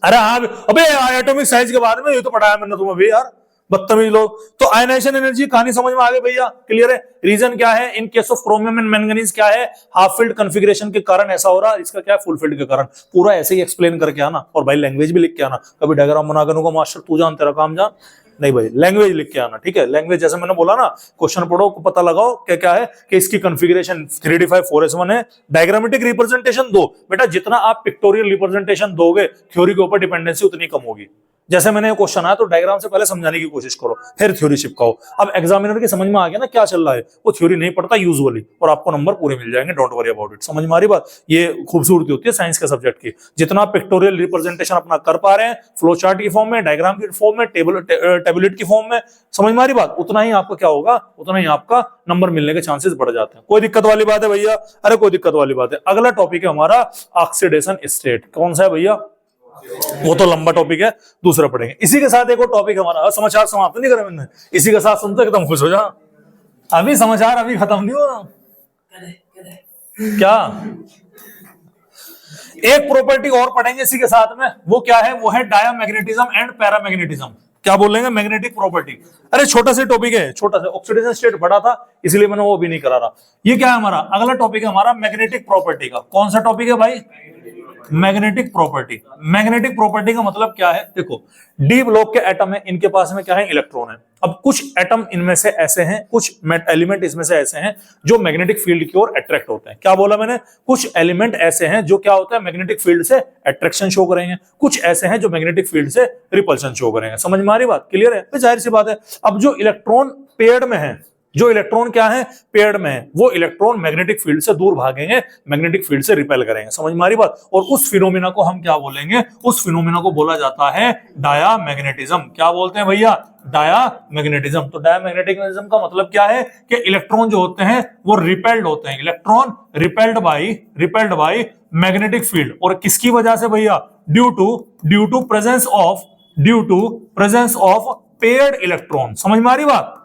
अरे हाँ अबे एटॉमिक साइज के बारे में ये तो पढ़ाया मैंने तुम्हें भी यार, बदतमीज लोग। तो आयनाइजेशन एनर्जी कहानी समझ में आ गई भैया, क्लियर है? रीजन क्या है in case of chromium and manganese, क्या है, हाफ फील्ड कॉन्फ़िगरेशन के कारण ऐसा हो रहा है, इसका क्या है, फुल फील्ड के कारण। पूरा ऐसे ही एक्सप्लेन करके आना, और भाई लैंग्वेज भी लिख के आना। कभी डायग्राम बना कर को मास्टर तू जान तेरा काम जान, नहीं भाई लैंग्वेज लिख के आना, ठीक है। लैंग्वेज जैसे मैंने बोला ना, क्वेश्चन पढ़ो, पता लगाओ क्या क्या है कि इसकी कॉन्फ़िगरेशन 3d5 4s1 है। डायग्रामेटिक रिप्रेजेंटेशन दो बेटा, जितना आप पिक्टोरियल रिप्रेजेंटेशन दोगे थ्योरी के ऊपर डिपेंडेंसी उतनी कम होगी। जैसे मैंने क्वेश्चन आया तो डायग्राम से पहले समझाने की कोशिश करो, फिर थ्योरी चिपकाओ। अब एग्जामिनर के समझ में आ गया ना क्या चल रहा है, वो थ्योरी नहीं पढ़ता यूजुअली, और आपको नंबर पूरे मिल जाएंगे, डोंट वरी अबाउट इट। समझ में आ रही बात? ये खूबसूरती होती है साइंस के सब्जेक्ट की, जितना पिक्टोरियल रिप्रेजेंटेशन अपना कर पा रहे हैं, फ्लो चार्ट की फॉर्म में, डायग्राम की फॉर्म में, टेबलेट की फॉर्म में, समझ में आ रही बात, उतना ही आपका क्या होगा, उतना ही आपका नंबर मिलने के चांसेस बढ़ जाते हैं। कोई दिक्कत वाली बात है भैया? अरे कोई दिक्कत वाली बात है। अगला टॉपिक है हमारा ऑक्सीडेशन स्टेट। कौन सा है भैया? वो तो लंबा टॉपिक है, दूसरा पढ़ेंगे। इसी के साथ एक और टॉपिक हमारा, समाचार समाप्त नहीं करे मैंने, इसी के साथ सुनते एकदम खुश हो जा। अभी समाचार अभी खत्म नहीं हुआ क्या? एक प्रॉपर्टी और पढ़ेंगे इसी के साथ में, वो क्या है, वो है डायामैग्नेटिज्म एंड पैरामैग्नेटिज्म। क्या बोलेंगे, मैग्नेटिक प्रॉपर्टी। अरे छोटा सा टॉपिक है, छोटा सा। ऑक्सीडेशन स्टेट बड़ा था इसलिए मैंने वो भी नहीं करा रहा। ये क्या है हमारा अगला टॉपिक है, हमारा मैग्नेटिक प्रॉपर्टी का। कौन सा टॉपिक है भाई? Magnetic property. मैग्नेटिक प्रॉपर्टी का मतलब क्या है? देखो, डी ब्लॉक के एटम है, इनके पास में क्या है? इलेक्ट्रॉन है। अब कुछ एटम इनमें से ऐसे हैं, कुछ एलिमेंट इसमें से ऐसे हैं जो मैग्नेटिक फील्ड की ओर अट्रैक्ट होते हैं। क्या बोला मैंने? कुछ एलिमेंट ऐसे हैं जो क्या होता है? मैग्नेटिक फील्ड से अट्रैक्शन शो करेंगे, कुछ ऐसे हैं जो मैग्नेटिक फील्ड से रिपल्शन शो करेंगे। समझ में आ रही बात? क्लियर है? जाहिर सी बात है। अब जो इलेक्ट्रॉन पेयर्ड में है, जो इलेक्ट्रॉन क्या है? पेयर्ड में है, वो इलेक्ट्रॉन मैग्नेटिक फील्ड से दूर भागेंगे, मैग्नेटिक फील्ड से रिपेल करेंगे। समझ में आ रही बात? और उस फिनोमिना को हम क्या बोलेंगे? उस फिनोमिना को बोला जाता है डायामैग्नेटिज्म। क्या बोलते हैं भैया? डायामैग्नेटिज्म। तो डायामैग्नेटिज्म का मतलब क्या है? कि इलेक्ट्रॉन जो होते हैं वो रिपेल्ड होते हैं, electron repelled by magnetic field. और किसकी वजह से भैया? Due to presence of paired electron. समझ में आ रही बात?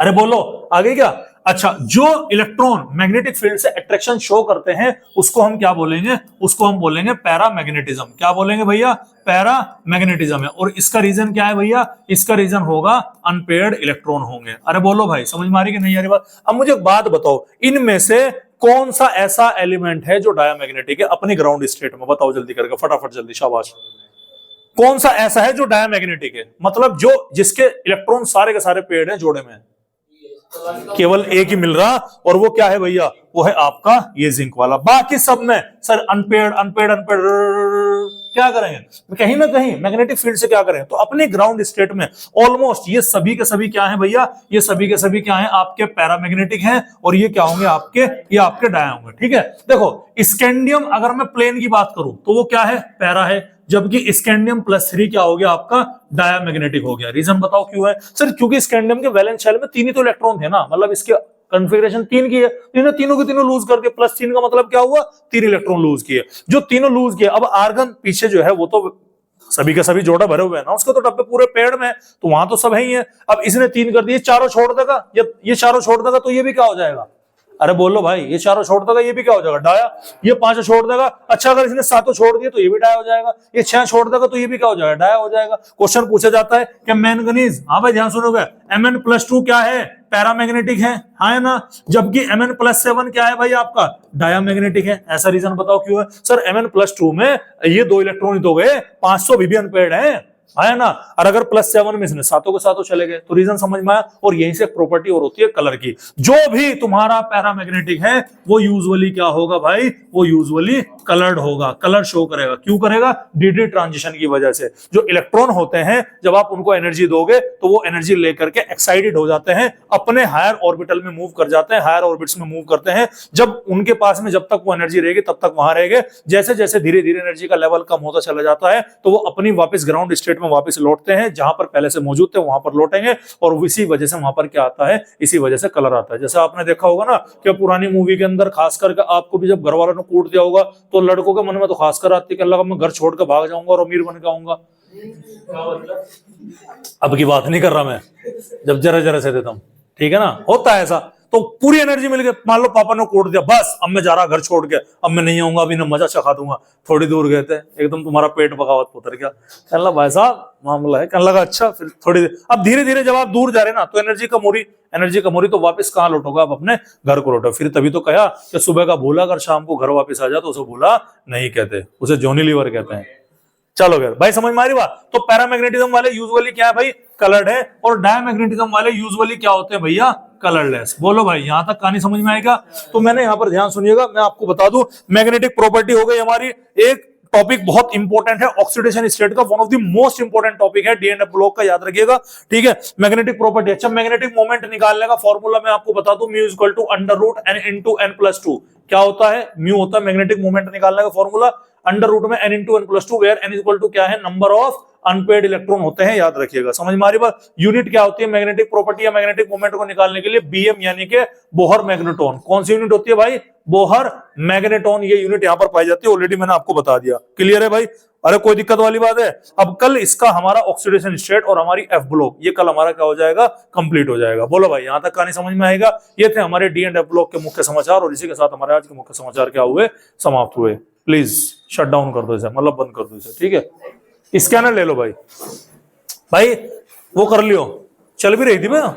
अरे बोलो आगे क्या? अच्छा, जो इलेक्ट्रॉन मैग्नेटिक फील्ड से अट्रैक्शन शो करते हैं उसको हम क्या बोलेंगे? उसको हम बोलेंगे पैरामैग्नेटिज्म। क्या बोलेंगे भैया? पैरामैग्नेटिज्म है। और इसका रीजन क्या है भैया? इसका रीजन होगा अनपेयर्ड इलेक्ट्रॉन होंगे। अरे बोलो भाई, समझ में आ रही कि नहीं आ रही बात? अब मुझे एक बात बताओ, इनमें से कौन सा ऐसा एलिमेंट है जो डायामैग्नेटिक है अपनी ग्राउंड स्टेट में? बताओ जल्दी करके, फटाफट जल्दी, शाबाश। कौन सा ऐसा है जो डायामैग्नेटिक है? मतलब जो जिसके इलेक्ट्रॉन सारे के सारे पेयर्ड हैं, जोड़े में, केवल एक ही मिल रहा, और वो क्या है भैया? वो है आपका ये जिंक वाला। बाकी सब में सर अनपेयर्ड क्या करेंगे? कहीं ना कहीं मैग्नेटिक फील्ड से क्या करें? तो अपने ग्राउंड स्टेट में ऑलमोस्ट ये सभी के सभी क्या है भैया? ये सभी के सभी क्या है? आपके पैरामैग्नेटिक हैं, और ये क्या होंगे? ये आपके डाया होंगे। ठीक है, देखो स्कैंडियम अगर मैं प्लेन की बात करूं तो वो क्या है? पैरा है, जबकि स्कैंडियम +3 क्या हो गया? आपका डायामैग्नेटिक हो गया। रीजन बताओ क्यों है? सर क्योंकि स्कैंडियम के वैलेंस शेल में 3 ही तो इलेक्ट्रॉन थे ना, मतलब इसके कॉन्फ़िगरेशन 3 की है, इन्होंने तीनों के तीनों लूज कर दिए। +3 का मतलब क्या हुआ? 3 इलेक्ट्रॉन लूज किए। जो तीनों लूज किए, अब आर्गन पीछे जो है वो तो सभी के सभी जोड़ा भरे हुए हैं ना, उसके तो डब्बे पूरे पेड़ में है, तो वहां तो सब है ही है। अब इसने 3 कर दिए, चारों छोड़ देगा, ये चारों छोड़ देगा तो ये भी क्या हो जाएगा? अरे बोलो भाई, ये चारों छोड़ देगा, ये भी क्या हो जाएगा? डाया। ये 5 छोड़ देगा, अच्छा अगर इसने 7 छोड़ दिए तो ये भी डाया हो जाएगा। ये 6 छोड़ देगा तो ये भी क्या हो जाएगा? डाया हो जाएगा। क्वेश्चन पूछा जाता है कि मैंगनीज, हाँ भाई ध्यान सुनोगे, Mn+2 क्या है? पैरामैग्नेटिक है, हाँ ना, जबकि Mn+7 क्या है भाई? आपका डायामैग्नेटिक है। ऐसा रीजन बताओ क्यों है? सर Mn+2 में ये 2 इलेक्ट्रॉन ही तो गए, 500 भी अनपेयर्ड है, है ना। और अगर +7 में इसने सातों के सातों चले गए, तो रीजन समझ में आया। और यहीं से प्रॉपर्टी और होती है कलर की। जो भी तुम्हारा पैरामैग्नेटिक है वो यूजुअली क्या होगा भाई? वो यूजुअली कलर्ड होगा, कलर शो करेगा। क्यों करेगा? डी ट्रांजिशन की वजह से। जो इलेक्ट्रॉन होते हैं जब आप उनको एनर्जी दोगे तो वो एनर्जी लेकर के एक्साइटेड हो जाते हैं, अपने हायर ऑर्बिटल में मूव कर जाते हैं, हायर ऑर्बिट्स में मूव करते हैं। जब उनके पास में जब तक वो एनर्जी रहेगी तब तक वहां रहेंगे। जैसे जैसे धीरे धीरे एनर्जी का लेवल कम होता चला जाता है तो वो अपनी वापस ग्राउंड स्टेट में वापस लौटते हैं, जहां पर पहले से मौजूद थे वहां पर लौटेंगे। और इसी वजह से वहां पर क्या आता है? इसी वजह से कलर आता है। जैसे आपने देखा होगा ना कि पुरानी मूवी के अंदर खास करके आपको भी जब घर वालों ने कूट दिया होगा तो लड़कों के मन में तो खासकर आती है कि अल्लाह मैं घर छोड़ के भाग जाऊंगा और अमीर बन के आऊंगा। अब की बात नहीं कर रहा मैं, जब जरा जरा से देता हूं, ठीक है ना, होता है ऐसा। तो पूरी एनर्जी मिल गई, मान लो पापा ने कोट दिया, बस अब मैं जा रहा घर छोड़ के, अब मैं नहीं आऊंगा, अभी ना मजा चखा दूंगा। थोड़ी दूर गए थे, एकदम तुम्हारा पेट बगावत उतर गया। कहला भाई साहब मामला है, कहने लगा अच्छा। फिर थोड़ी देर, अब धीरे धीरे जब आप दूर जा रहे ना तो एनर्जी कम हो रही, तो वापस कहाँ लौटोगे आप? अपने घर को लौटो। फिर तभी तो कहा कि सुबह का भूला अगर शाम को घर वापस आ जाए तो उसे भूला नहीं कहते, उसे जॉनी लीवर कहते हैं। चलो भाई समझ में आ रही बात? तो पैरामैग्नेटिज्म वाले यूजुअली क्या है भाई? कलर्ड है। और डायमैग्नेटिज्म वाले यूजुअली क्या होते हैं भैया? कलरलेस। बोलो भाई, यहां तक कहानी समझ में आएगा? तो मैंने यहां पर ध्यान सुनिएगा, मैं आपको बता दूं, मैग्नेटिक प्रॉपर्टी हो गई हमारी। एक टॉपिक बहुत इंपॉर्टेंट है ऑक्सीडेशन स्टेट का, one of the most important topic है डीएनए ब्लॉक का, याद रखिएगा, ठीक है। Magnetic property. अच्छा, मैग्नेटिक मोमेंट निकालने का फॉर्मूला मैं आपको बता दूं, म्यू इक्वल टू √n/n+2। क्या होता है? म्यू होता है मैग्नेटिक मोमेंट निकालने का formula, √n × n+2, where n equal to क्या है? नंबर ऑफ अनपेयर्ड इलेक्ट्रॉन होते हैं, याद रखिएगा। समझ में आ रही बात? यूनिट क्या होती है मैग्नेटिक प्रॉपर्टी या मैग्नेटिक मोमेंट को निकालने के लिए? बीएम, यानी कि बोहर मैग्नेटोन। कौन सी यूनिट होती है भाई? Bohr magneton. ये यूनिट यहां पर पाई जाती है, ऑलरेडी मैंने आपको बता दिया। क्लियर है भाई? अरे कोई दिक्कत वाली बात है? अब कल इसका हमारा ऑक्सीडेशन स्टेट और हमारी एफ ब्लॉक, ये कल हमारा क्या हो जाएगा? कंप्लीट हो जाएगा। बोलो भाई, यहां तक कहानी समझ में आएगा? ये थे हमारे डी एंड एफ ब्लॉक के मुख्य समाचार, और इसी के साथ हमारे आज के मुख्य समाचार क्या हुए? समाप्त हुए। प्लीज शट डाउन कर दो इसे, मतलब बंद कर दो इसे, ठीक है। स्कैनर ले लो भाई, वो कर लियो, चल भी रही थी मैं।